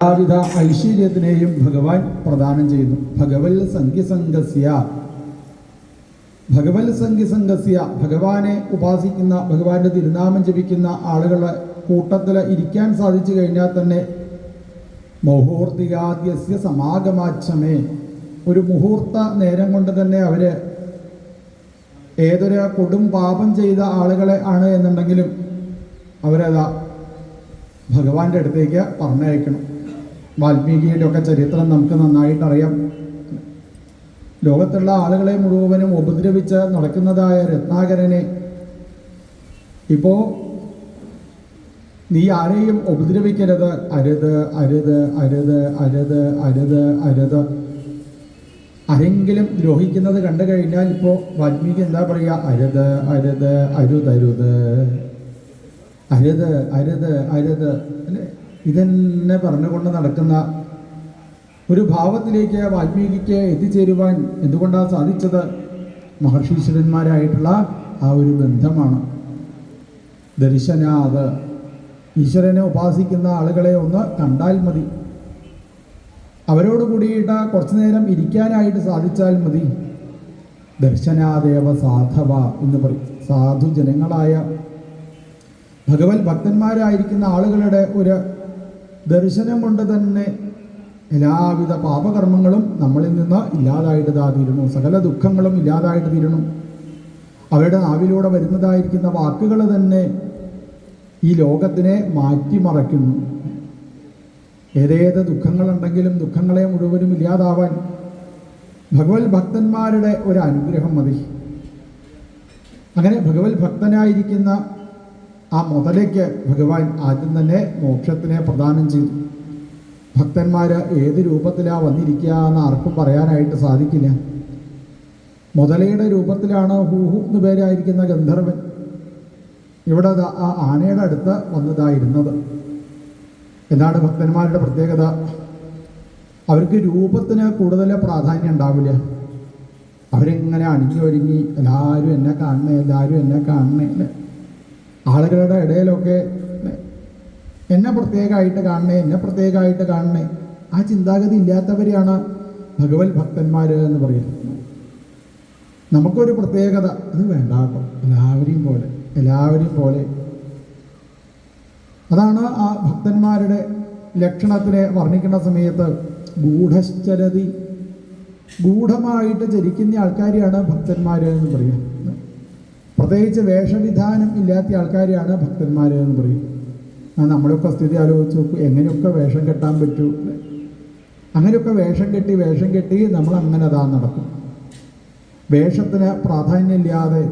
എല്ലാവിധ ഐശ്വര്യത്തിനെയും ഭഗവാൻ പ്രദാനം ചെയ്യുന്നു. ഭഗവൽ സംഖ്യസംഗസ്യ ഭഗവാനെ ഉപാസിക്കുന്ന, ഭഗവാന്റെ തിരുനാമം ജപിക്കുന്ന ആളുകളെ കൂട്ടത്തിൽ ഇരിക്കാൻ സാധിച്ചു കഴിഞ്ഞാൽ തന്നെ മുഹൂർത്തികാദ്യസ്യ സമാഗമാച്ഛമേ, ഒരു മുഹൂർത്ത നേരം കൊണ്ട് തന്നെ അവര് ഏതൊരു കൊടും പാപം ചെയ്ത ആളുകളെ ആണ് എന്നുണ്ടെങ്കിലും അവരതാ ഭഗവാന്റെ അടുത്തേക്ക് പറഞ്ഞയക്കണം. വാൽമീകിയുടെ ഒക്കെ ചരിത്രം നമുക്ക് നന്നായിട്ടറിയാം. ലോകത്തുള്ള ആളുകളെ മുഴുവനും ഉപദ്രവിച്ച് നടക്കുന്നതായ രത്നാകരനെ ഇപ്പോൾ നീ ആരെയും ഉപദ്രവിക്കരുത്, അരുത് അരുത് അരുത് അരുത് അരുത് അരുത്, ആരെങ്കിലും ദ്രോഹിക്കുന്നത് കണ്ടു കഴിഞ്ഞാൽ ഇപ്പോൾ വാൽമീകി എന്താ പറയുക? അരുത് അരുത് അരുതരുത്, അരുത് അരുത് അരുത് അല്ലേ? ഇതെന്നെ പറഞ്ഞുകൊണ്ട് നടക്കുന്ന ഒരു ഭാവത്തിലേക്ക് വാൽമീകിക്ക് എത്തിച്ചേരുവാൻ എന്തുകൊണ്ടാണ് സാധിച്ചത്? മഹർഷീശ്വരന്മാരായിട്ടുള്ള ആ ഒരു ബന്ധമാണ്. ദർശനാത്, ഈശ്വരനെ ഉപാസിക്കുന്ന ആളുകളെ ഒന്ന് കണ്ടാൽ മതി, അവരോട് കൂടിയിട്ട് കുറച്ചു നേരം ഇരിക്കാനായിട്ട് സാധിച്ചാൽ മതി. ദർശനാദേവ സാധവ എന്ന് പറയും. സാധുജനങ്ങളായ ഭഗവത് ഭക്തന്മാരായിരിക്കുന്ന ആളുകളുടെ ഒരു ദർശനം കൊണ്ട് തന്നെ എല്ലാവിധ പാപകർമ്മങ്ങളും നമ്മളിൽ നിന്ന് ഇല്ലാതായിട്ട് തീരുന്നു, സകല ദുഃഖങ്ങളും ഇല്ലാതായിട്ട് തീരുന്നു. അവരുടെ നാവിലൂടെ വരുന്നതായിരിക്കുന്ന വാക്കുകൾ തന്നെ ഈ ലോകത്തിനെ മാറ്റിമറയ്ക്കുന്നു. ഏതേത് ദുഃഖങ്ങളുണ്ടെങ്കിലും ദുഃഖങ്ങളെ മുഴുവനും ഇല്ലാതാവാൻ ഭഗവത് ഭക്തന്മാരുടെ ഒരു അനുഗ്രഹം മതി. അങ്ങനെ ഭഗവത് ഭക്തനായിരിക്കുന്ന ആ മുതലയ്ക്ക് ഭഗവാൻ ആദ്യം തന്നെ മോക്ഷത്തിനെ പ്രദാനം ചെയ്തു. ഭക്തന്മാർ ഏത് രൂപത്തിലാണ് വന്നിരിക്കുക എന്ന് ആർക്കും പറയാനായിട്ട് സാധിക്കില്ല. മുതലയുടെ രൂപത്തിലാണ് ഹൂഹു എന്ന് പേരായിരിക്കുന്ന ഗന്ധർവൻ ഇവിടെ ആ ആനയുടെ അടുത്ത് വന്നതായിരുന്നത്. എന്താണ് ഭക്തന്മാരുടെ പ്രത്യേകത? അവർക്ക് രൂപത്തിന് കൂടുതൽ പ്രാധാന്യം ഉണ്ടാവില്ല. അവരിങ്ങനെ അണിഞ്ഞൊരുങ്ങി എല്ലാവരും എന്നെ കാണണേ, എല്ലാവരും എന്നെ കാണണേ, ആളുകളുടെ ഇടയിലൊക്കെ എന്നെ പ്രത്യേകമായിട്ട് കാണണേ, എന്നെ പ്രത്യേകമായിട്ട് കാണണേ, ആ ചിന്താഗതി ഇല്ലാത്തവരെയാണ് ഭഗവത് ഭക്തന്മാർ എന്ന് പറയുന്നത്. നമുക്കൊരു പ്രത്യേകത അത് വേണ്ട കേട്ടോ, എല്ലാവരെയും പോലെ. അതാണ് ആ ഭക്തന്മാരുടെ ലക്ഷണത്തിനെ വർണ്ണിക്കുന്ന സമയത്ത് ഗൂഢശ്ചരതി, ഗൂഢമായിട്ട് ചരിക്കുന്ന ആൾക്കാരെയാണ് ഭക്തന്മാർ എന്ന് പറയും. പ്രത്യേകിച്ച് വേഷവിധാനം ഇല്ലാത്ത ആൾക്കാരെയാണ് ഭക്തന്മാർ എന്ന് പറയും. നമ്മളൊക്കെ സ്ഥിതി ആലോചിച്ച് നോക്കൂ, എങ്ങനെയൊക്കെ വേഷം കെട്ടാൻ പറ്റൂ. അങ്ങനെയൊക്കെ വേഷം കെട്ടി നമ്മൾ അങ്ങനെ അതാ നടക്കും. വേഷത്തിന് പ്രാധാന്യമില്ലാതെ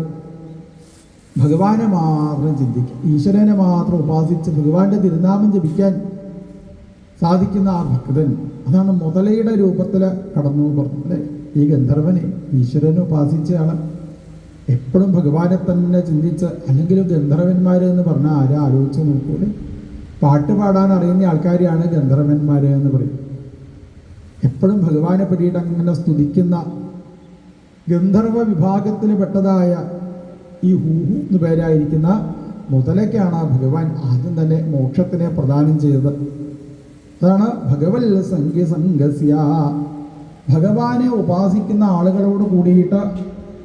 ഭഗവാനെ മാത്രം ചിന്തിക്കുക, ഈശ്വരനെ മാത്രം ഉപാസിച്ച് ഭഗവാന്റെ തിരുനാമം ജപിക്കാൻ സാധിക്കുന്ന ആ ഭക്തൻ, അതാണ് മുതലയുടെ രൂപത്തിൽ കടന്നു പറഞ്ഞു അല്ലേ? ഈ ഗന്ധർവനെ ഈശ്വരനെ ഉപാസിച്ചയാള് എപ്പോഴും ഭഗവാനെ തന്നെ ചിന്തിച്ച്, അല്ലെങ്കിലും ഗന്ധർവന്മാർ എന്ന് പറഞ്ഞാൽ ആരും ആലോചിച്ച് നോക്കൂലെ? പാട്ട് പാടാൻ അറിയുന്ന ആൾക്കാരെയാണ് ഗന്ധർവന്മാർ എന്ന് പറയും. എപ്പോഴും ഭഗവാനെ പറ്റിയിട്ട് അങ്ങനെ സ്തുതിക്കുന്ന ഗന്ധർവ വിഭാഗത്തിൽ പെട്ടതായ ഈ ഹൂഹു എന്ന് പേരായിരിക്കുന്ന മുതലയ്ക്കാണ് ഭഗവാൻ ആദ്യം തന്നെ മോക്ഷത്തിനെ പ്രദാനം ചെയ്തത്. അതാണ് ഭഗവൽ സംഖ്യസംഗസ്യ, ഭഗവാനെ ഉപാസിക്കുന്ന ആളുകളോട് കൂടിയിട്ട്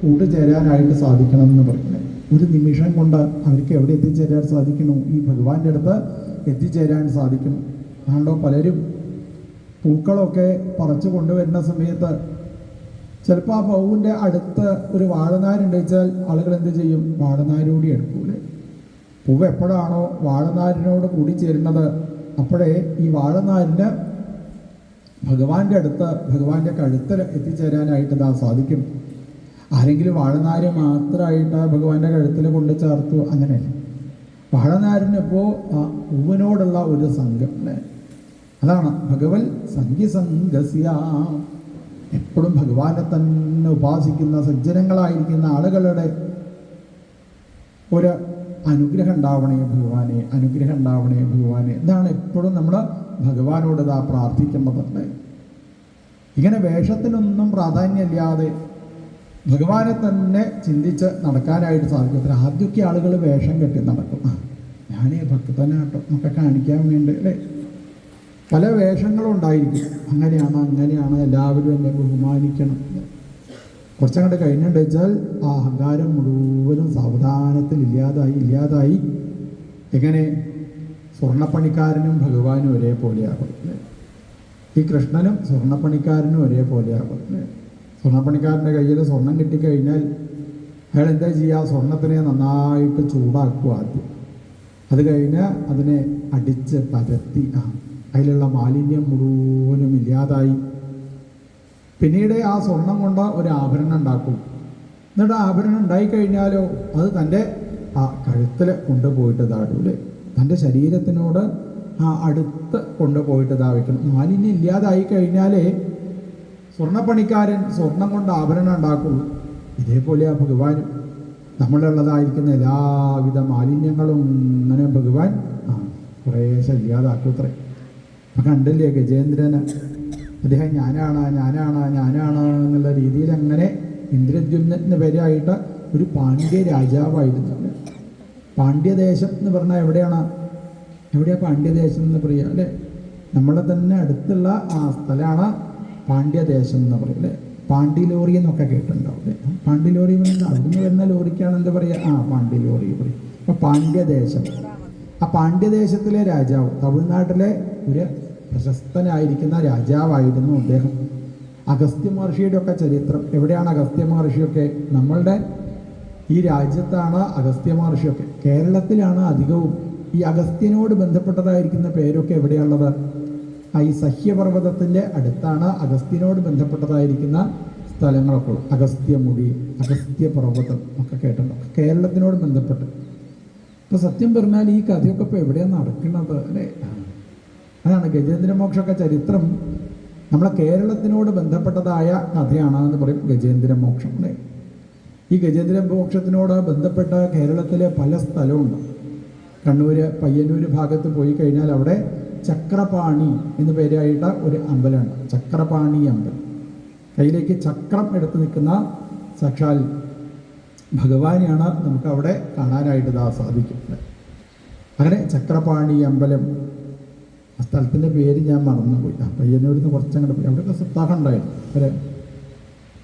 കൂട്ടുചേരാനായിട്ട് സാധിക്കണം എന്ന് പറയുന്നത്. ഒരു നിമിഷം കൊണ്ട് അവർക്ക് എവിടെ എത്തിച്ചേരാൻ സാധിക്കണു? ഈ ഭഗവാന്റെ അടുത്ത് എത്തിച്ചേരാൻ സാധിക്കണം. അതുകൊണ്ടോ പലരും പൂക്കളൊക്കെ പറിച്ചു കൊണ്ടുവരുന്ന സമയത്ത് ചിലപ്പോൾ ആ പൂവിൻ്റെ അടുത്ത് ഒരു വാഴനാരുണ്ട് വെച്ചാൽ ആളുകൾ എന്ത് ചെയ്യും? വാഴനാരൂടി എടുക്കൂലേ? പൂവ് എപ്പോഴാണോ വാഴനാരിനോട് കൂടി ചേരുന്നത് അപ്പോഴേ ഈ വാഴനാരിന് ഭഗവാന്റെ അടുത്ത്, ഭഗവാന്റെ കഴുത്തിൽ എത്തിച്ചേരാനായിട്ട് ഇതാ സാധിക്കും. ആരെങ്കിലും വാഴനാര് മാത്രമായിട്ട് ഭഗവാന്റെ കഴുത്തിൽ കൊണ്ട് ചേർത്തു, അങ്ങനെയല്ല. വാഴനാരിനിപ്പോൾ ആ പൂവിനോടുള്ള ഒരു സംഘം അല്ലേ? അതാണ് ഭഗവൽ സംഖ്യസംഗസ്യ. എപ്പോഴും ഭഗവാനെ തന്നെ ഉപാസിക്കുന്ന സജ്ജനങ്ങളായിരിക്കുന്ന ആളുകളുടെ ഒരു അനുഗ്രഹം ഉണ്ടാവണേ ഭഗവാനെ, അനുഗ്രഹം ഉണ്ടാവണേ ഭഗവാനെ. ഇതാണ് എപ്പോഴും നമ്മൾ ഭഗവാനോട് ഇതാ പ്രാർത്ഥിക്കേണ്ടതുണ്ട്. ഇങ്ങനെ വേഷത്തിനൊന്നും പ്രാധാന്യമില്ലാതെ ഭഗവാനെ തന്നെ ചിന്തിച്ച് നടക്കാനായിട്ട് സാധിക്കും. ആദ്യമൊക്കെ ആളുകൾ വേഷം കെട്ടി നടക്കും, ഞാനേ ഭക്തനാട്ടോ എന്നൊക്കെ കാണിക്കാൻ വേണ്ടി അല്ലേ? പല വേഷങ്ങളും ഉണ്ടായിരിക്കും. അങ്ങനെയാണ് എല്ലാവരും എന്നെ ബഹുമാനിക്കണം. കുറച്ചങ്ങോട്ട് കഴിഞ്ഞിട്ട് വെച്ചാൽ ആ അഹങ്കാരം മുഴുവനും സാവധാനത്തിൽ ഇല്ലാതായി എങ്ങനെ സ്വർണ്ണപ്പണിക്കാരനും ഭഗവാനും ഒരേപോലെയാകും. ഈ കൃഷ്ണനും സ്വർണ്ണപ്പണിക്കാരനും ഒരേപോലെയാകും. സ്വർണ്ണപ്പണിക്കാരൻ്റെ കയ്യിൽ സ്വർണം കിട്ടിക്കഴിഞ്ഞാൽ അയാൾ എന്താ ചെയ്യുക? സ്വർണത്തിനെ നന്നായിട്ട് ചൂടാക്കുക ആദ്യം. അത് കഴിഞ്ഞ് അതിനെ അടിച്ച് പരത്തി അതിലുള്ള മാലിന്യം മുഴുവനും ഇല്ലാതായി. പിന്നീട് ആ സ്വർണം കൊണ്ട് ഒരു ആഭരണം ഉണ്ടാക്കും. എന്നിട്ട് ആഭരണം ഉണ്ടായിക്കഴിഞ്ഞാലോ അത് തൻ്റെ ആ കഴുത്തിൽ കൊണ്ടുപോയിട്ട് താഴൂലെ തൻ്റെ ശരീരത്തിനോട് അടുത്ത് കൊണ്ടുപോയിട്ട് വയ്ക്കണം. മാലിന്യം ഇല്ലാതായി കഴിഞ്ഞാലേ സ്വർണ്ണപ്പണിക്കാരൻ സ്വർണം കൊണ്ട് ആഭരണം ഉണ്ടാക്കുള്ളൂ. ഇതേപോലെയാ ഭഗവാനും നമ്മളുള്ളതായിരിക്കുന്ന എല്ലാവിധ മാലിന്യങ്ങളും ഇങ്ങനെ ഭഗവാൻ കുറേശ്ശെ ഇല്ലാതാക്കൂത്രേ. അപ്പം കണ്ടില്ലേ ഗജേന്ദ്രന് അദ്ദേഹം ഞാനാണ് എന്നുള്ള രീതിയിൽ അങ്ങനെ ഇന്ദ്രദ്യുമ്നന് വരെയായിട്ട് ഒരു പാണ്ഡ്യ രാജാവായിരുന്നു. പാണ്ഡ്യദേശം എന്ന് പറഞ്ഞാൽ എവിടെയാണ് പാണ്ഡ്യദേശം എന്ന് പറയുക അല്ലേ? നമ്മളെ തന്നെ അടുത്തുള്ള ആ സ്ഥലമാണ് പാണ്ഡ്യദേശം എന്ന് പറയും അല്ലേ? പാണ്ഡിലോറി എന്നൊക്കെ കേട്ടിട്ടുണ്ടാവും അല്ലേ? പാണ്ഡിലോറി പറഞ്ഞാൽ അവിടുന്ന് വരുന്ന ലോറിക്കാണ് എന്താ പറയുക? പാണ്ഡിലോറി പറയും. അപ്പോൾ പാണ്ഡ്യദേശം, ആ പാണ്ഡ്യദേശത്തിലെ രാജാവ്, തമിഴ്നാട്ടിലെ ഒരു പ്രശസ്തനായിരിക്കുന്ന രാജാവായിരുന്നു അദ്ദേഹം. അഗസ്ത്യ മഹർഷിയുടെ ഒക്കെ ചരിത്രം എവിടെയാണ്? അഗസ്ത്യ മഹർഷിയൊക്കെ നമ്മളുടെ ഈ രാജ്യത്താണ് അഗസ്ത്യ മഹർഷിയൊക്കെ. കേരളത്തിലാണ് അധികവും. ഈ അഗസ്ത്യനോട് ബന്ധപ്പെട്ടതായിരിക്കുന്ന പേരൊക്കെ എവിടെയുള്ളത്? ഈ സഹ്യപർവ്വതത്തിൻ്റെ അടുത്താണ് അഗസ്ത്യനോട് ബന്ധപ്പെട്ടതായിരിക്കുന്ന സ്ഥലങ്ങളൊക്കെ ഉള്ളത്. അഗസ്ത്യമുടി, അഗസ്ത്യപർവ്വതം ഒക്കെ കേട്ടിട്ടുണ്ടോ? കേരളത്തിനോട് ബന്ധപ്പെട്ട്. ഇപ്പോൾ സത്യം പറഞ്ഞാൽ ഈ കഥയൊക്കെ ഇപ്പോൾ എവിടെയാണ് നടക്കുന്നത് അല്ലേ? അതാണ് ഗജേന്ദ്രമോക്ഷമൊക്കെ ചരിത്രം നമ്മളെ കേരളത്തിനോട് ബന്ധപ്പെട്ടതായ കഥയാണ് എന്ന് പറയും ഗജേന്ദ്രമോക്ഷം അല്ലേ? ഈ ഗജേന്ദ്രമോക്ഷത്തിനോട് ബന്ധപ്പെട്ട കേരളത്തിലെ പല സ്ഥലമുണ്ട്. കണ്ണൂർ പയ്യന്നൂർ ഭാഗത്ത് പോയി കഴിഞ്ഞാൽ അവിടെ ചക്രപാണി എന്നു പേരായിട്ട് ഒരു അമ്പലമുണ്ട്. ചക്രപാണി അമ്പലം. കയ്യിലേക്ക് ചക്രം എടുത്ത് നിൽക്കുന്ന സാക്ഷാൽ ഭഗവാനെയാണ് നമുക്ക് അവിടെ കാണാനായിട്ട് സാധിക്കും. അങ്ങനെ ചക്രപാണി അമ്പലം, ആ സ്ഥലത്തിൻ്റെ പേര് ഞാൻ മറന്നുപോയി. പയ്യന്നൂരിൽ നിന്ന് കുറച്ചങ്ങോട്ട് പോയി. അവിടെയൊക്കെ സപ്താഹം ഉണ്ടായിരുന്നു.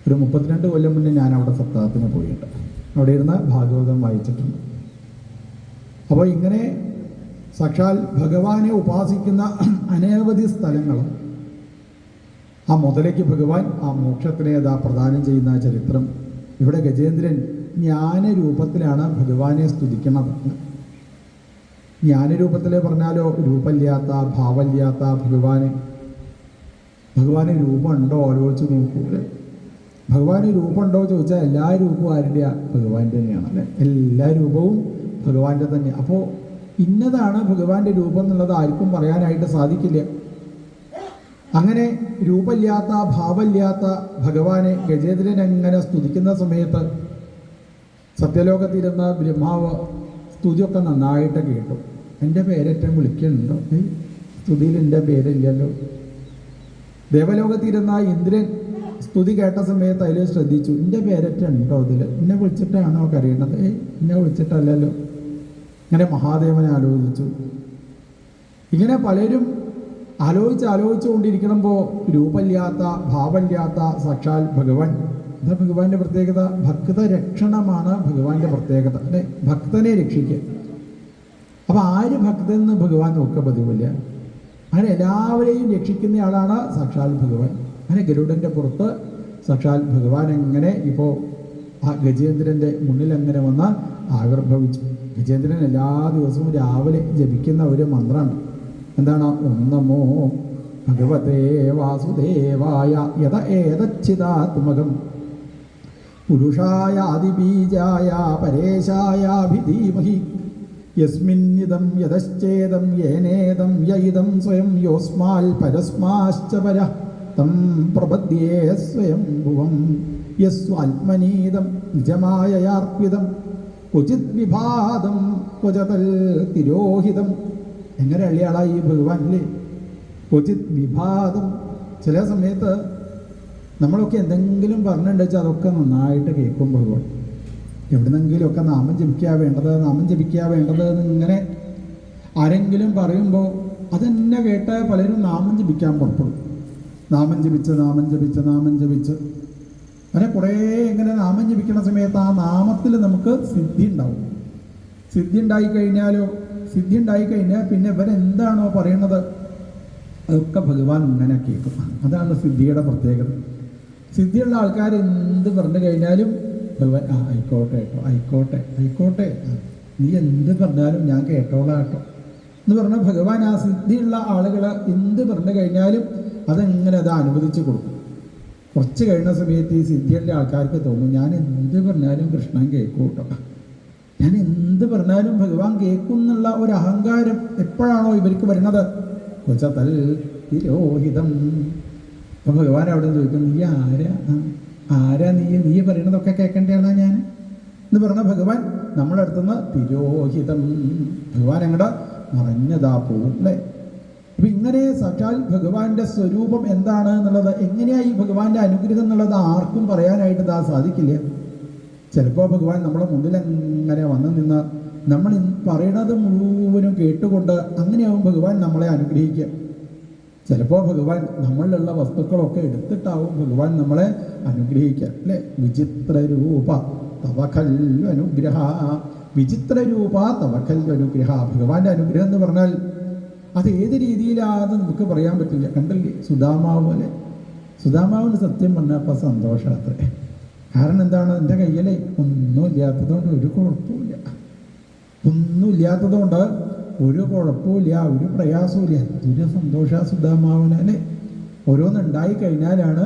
ഒരു 32 കൊല്ലം മുന്നേ ഞാൻ അവിടെ സപ്താഹത്തിന് പോയിട്ടുണ്ട്. അവിടെ ഇരുന്ന് ഭാഗവതം വായിച്ചിട്ടുണ്ട്. അപ്പോൾ ഇങ്ങനെ സാക്ഷാൽ ഭഗവാനെ ഉപാസിക്കുന്ന അനവധി സ്ഥലങ്ങളും ആ മുതലേക്ക് ഭഗവാൻ ആ മോക്ഷത്തിനെ പ്രദാനം ചെയ്യുന്ന ചരിത്രം. ഇവിടെ ഗജേന്ദ്രൻ ജ്ഞാനരൂപത്തിലാണ് ഭഗവാനെ സ്തുതിക്കുന്നത്. ജ്ഞാനരൂപത്തിൽ പറഞ്ഞാലോ രൂപമില്ലാത്ത ഭാവമില്ലാത്ത ഭഗവാന് രൂപമുണ്ടോ ആലോചിച്ച് നോക്കൂലെ? ഭഗവാന് രൂപമുണ്ടോ ചോദിച്ചാൽ എല്ലാ രൂപവും ആരുടെയാണ്? ഭഗവാന്റെ തന്നെയാണ് അല്ലേ? എല്ലാ രൂപവും ഭഗവാന്റെ തന്നെയാണ്. അപ്പോൾ ഇന്നതാണ് ഭഗവാന്റെ രൂപം എന്നുള്ളത് ആർക്കും പറയാനായിട്ട് സാധിക്കില്ല. അങ്ങനെ രൂപമില്ലാത്ത ഭാവമില്ലാത്ത ഭഗവാനെ ഗജേന്ദ്രൻ എങ്ങനെ സ്തുതിക്കുന്ന സമയത്ത് സത്യലോകത്തിരുന്ന ബ്രഹ്മാവ് സ്തുതിയൊക്കെ നന്നായിട്ട് കേട്ടു. എൻ്റെ പേരേറ്റം വിളിക്കുന്നുണ്ടോ? സ്തുതിയിൽ എൻ്റെ പേരില്ലല്ലോ. ദേവലോകത്തിരുന്ന ഇന്ദ്രൻ സ്തുതി കേട്ട സമയത്ത് അതിൽ ശ്രദ്ധിച്ചു, എൻ്റെ പേരറ്റുണ്ടോ അതിൽ? എന്നെ വിളിച്ചിട്ടാണോ കരയണത്? എന്നെ വിളിച്ചിട്ടല്ലല്ലോ. ഇങ്ങനെ മഹാദേവനെ ആലോചിച്ചു. ഇങ്ങനെ പലരും ആലോചിച്ചുകൊണ്ടിരിക്കുമ്പോൾ രൂപമില്ലാത്ത ഭാവമില്ലാത്ത സാക്ഷാൽ ഭഗവാൻ. എന്താ ഭഗവാന്റെ പ്രത്യേകത? ഭക്തരക്ഷണമാണ് ഭഗവാന്റെ പ്രത്യേകത അല്ലേ? ഭക്തനെ രക്ഷിക്കുക. അപ്പം ആര് ഭക്തനെന്ന് ഭഗവാൻ നോക്കുക പതിവില്ല. അങ്ങനെ എല്ലാവരെയും രക്ഷിക്കുന്ന ആളാണ് സാക്ഷാൽ ഭഗവാൻ. അങ്ങനെ ഗരുഡൻ്റെ പുറത്ത് സാക്ഷാൽ ഭഗവാൻ എങ്ങനെ ഇപ്പോൾ ആ ഗജേന്ദ്രൻ്റെ മുന്നിൽ എങ്ങനെ വന്ന് ആവിർഭവിച്ചു. ഗജേന്ദ്രൻ എല്ലാ ദിവസവും രാവിലെ ജപിക്കുന്ന ഒരു മന്ത്രമാണ്. എന്താണ്? ഓം നമോ ഭഗവതേ വാസുദേവായ യത ഏതച്ഛിതാത്മകം പുരുഷായ ആദിബീജായ പരേശായാഭിധീമഹി യസ്മിന്നിദം യതശ്ചേദം യേനേദം യയിദം സ്വയം യോസ്മാൽ പരസ്മാശ്ച പരഃ തം പ്രപദ്യേ സ്വയം ഭുവം യസ്വാത്മനീദം നിജമായയാർപ്പിതം ക്വചിത് വിഭാതം ക്വചതൽ തിരോഹിതം. എങ്ങനെ അള്ളിയാളായി ഈ ഭഗവാൻ അല്ലേ? ക്വചിത് വിഭാതം. ചില സമയത്ത് നമ്മളൊക്കെ എന്തെങ്കിലും പറഞ്ഞിട്ടുണ്ടെന്ന് വെച്ചാൽ അതൊക്കെ നന്നായിട്ട് കേൾക്കും ഭഗവാൻ. എവിടുന്നെങ്കിലുമൊക്കെ നാമം ജപിക്കുക വേണ്ടത് എന്നിങ്ങനെ ആരെങ്കിലും പറയുമ്പോൾ അതെന്നെ കേട്ട് പലരും നാമം ജപിക്കാൻ പുറപ്പെടും. നാമം ജപിച്ച് അങ്ങനെ കുറേ ഇങ്ങനെ നാമം ജപിക്കുന്ന സമയത്ത് ആ നാമത്തിൽ നമുക്ക് സിദ്ധി ഉണ്ടാവും. സിദ്ധി ഉണ്ടായിക്കഴിഞ്ഞാൽ പിന്നെ ഇവരെന്താണോ പറയണത് അതൊക്കെ ഭഗവാൻ ഇങ്ങനെ കേൾക്കും. അതാണ് സിദ്ധിയുടെ പ്രത്യേകത. സിദ്ധിയുള്ള ആൾക്കാർ എന്ത് പറഞ്ഞു കഴിഞ്ഞാലും ഭഗവാൻ ആയിക്കോട്ടെ നീ എന്ത് പറഞ്ഞാലും ഞാൻ കേട്ടോളാം കേട്ടോ എന്ന് പറഞ്ഞാൽ ഭഗവാൻ ആ സിദ്ധിയുള്ള ആളുകൾ എന്ത് പറഞ്ഞു കഴിഞ്ഞാലും അതെങ്ങനെ അത് അനുവദിച്ച് കൊടുക്കും. കുറച്ച് കഴിയുന്ന സമയത്ത് ഈ സിദ്ധിയുള്ള ആൾക്കാർക്ക് തോന്നും ഞാൻ എന്ത് പറഞ്ഞാലും കൃഷ്ണൻ കേൾക്കും കേട്ടോ, ഞാൻ എന്ത് പറഞ്ഞാലും ഭഗവാൻ കേൾക്കും എന്നുള്ള ഒരു അഹങ്കാരം എപ്പോഴാണോ ഇവർക്ക് വരുന്നത് കൊച്ചതൽ തിരോഹിതം. അപ്പം ഭഗവാൻ അവിടെ ചോദിക്കും നീ ആരാ നീ പറയണതൊക്കെ കേൾക്കേണ്ടതാണ് ഞാൻ എന്ന് പറഞ്ഞ ഭഗവാൻ നമ്മുടെ അടുത്തുനിന്ന് തിരോഹിതം, ഭഗവാൻ അങ്ങടെ മറഞ്ഞതാ പോവും അല്ലേ. അപ്പം ഇങ്ങനെ സാക്ഷാൽ ഭഗവാന്റെ സ്വരൂപം എന്താണ് എന്നുള്ളത്, എങ്ങനെയായി ഭഗവാന്റെ അനുഗ്രഹം എന്നുള്ളത് ആർക്കും പറയാനായിട്ട് സാധിക്കില്ല. ചിലപ്പോൾ ഭഗവാൻ നമ്മുടെ മുന്നിൽ എങ്ങനെ വന്നു നിന്ന് നമ്മൾ പറയണത് മുഴുവനും കേട്ടുകൊണ്ട് അങ്ങനെയാവും ഭഗവാൻ നമ്മളെ അനുഗ്രഹിക്കുക. ചിലപ്പോൾ ഭഗവാൻ നമ്മളിലുള്ള വസ്തുക്കളൊക്കെ എടുത്തിട്ടാവും ഭഗവാൻ നമ്മളെ അനുഗ്രഹിക്കുക അല്ലേ. വിചിത്രരൂപ തവഖൽവനുഗ്രഹ, വിചിത്രരൂപ തവഖൽവനുഗ്രഹ. ഭഗവാന്റെ അനുഗ്രഹം എന്ന് പറഞ്ഞാൽ അത് ഏത് രീതിയിലാണെന്ന് നമുക്ക് പറയാൻ പറ്റില്ല. കണ്ടില്ലേ സുധാമാവ് അല്ലേ, സുധാമാവിന് സത്യം പറഞ്ഞപ്പോൾ സന്തോഷാത്രേ. കാരണം എന്താണ്, എൻ്റെ കയ്യിൽ ഒന്നുമില്ലാത്തതുകൊണ്ട് ഒരു കുഴപ്പമില്ല, ഒന്നുമില്ലാത്തതുകൊണ്ട് ഒരു കുഴപ്പമില്ല, ഒരു പ്രയാസമില്ല. എന്തൊരു സന്തോഷ സുധാമാവിന് അല്ലേ. ഓരോന്നുണ്ടായി കഴിഞ്ഞാലാണ്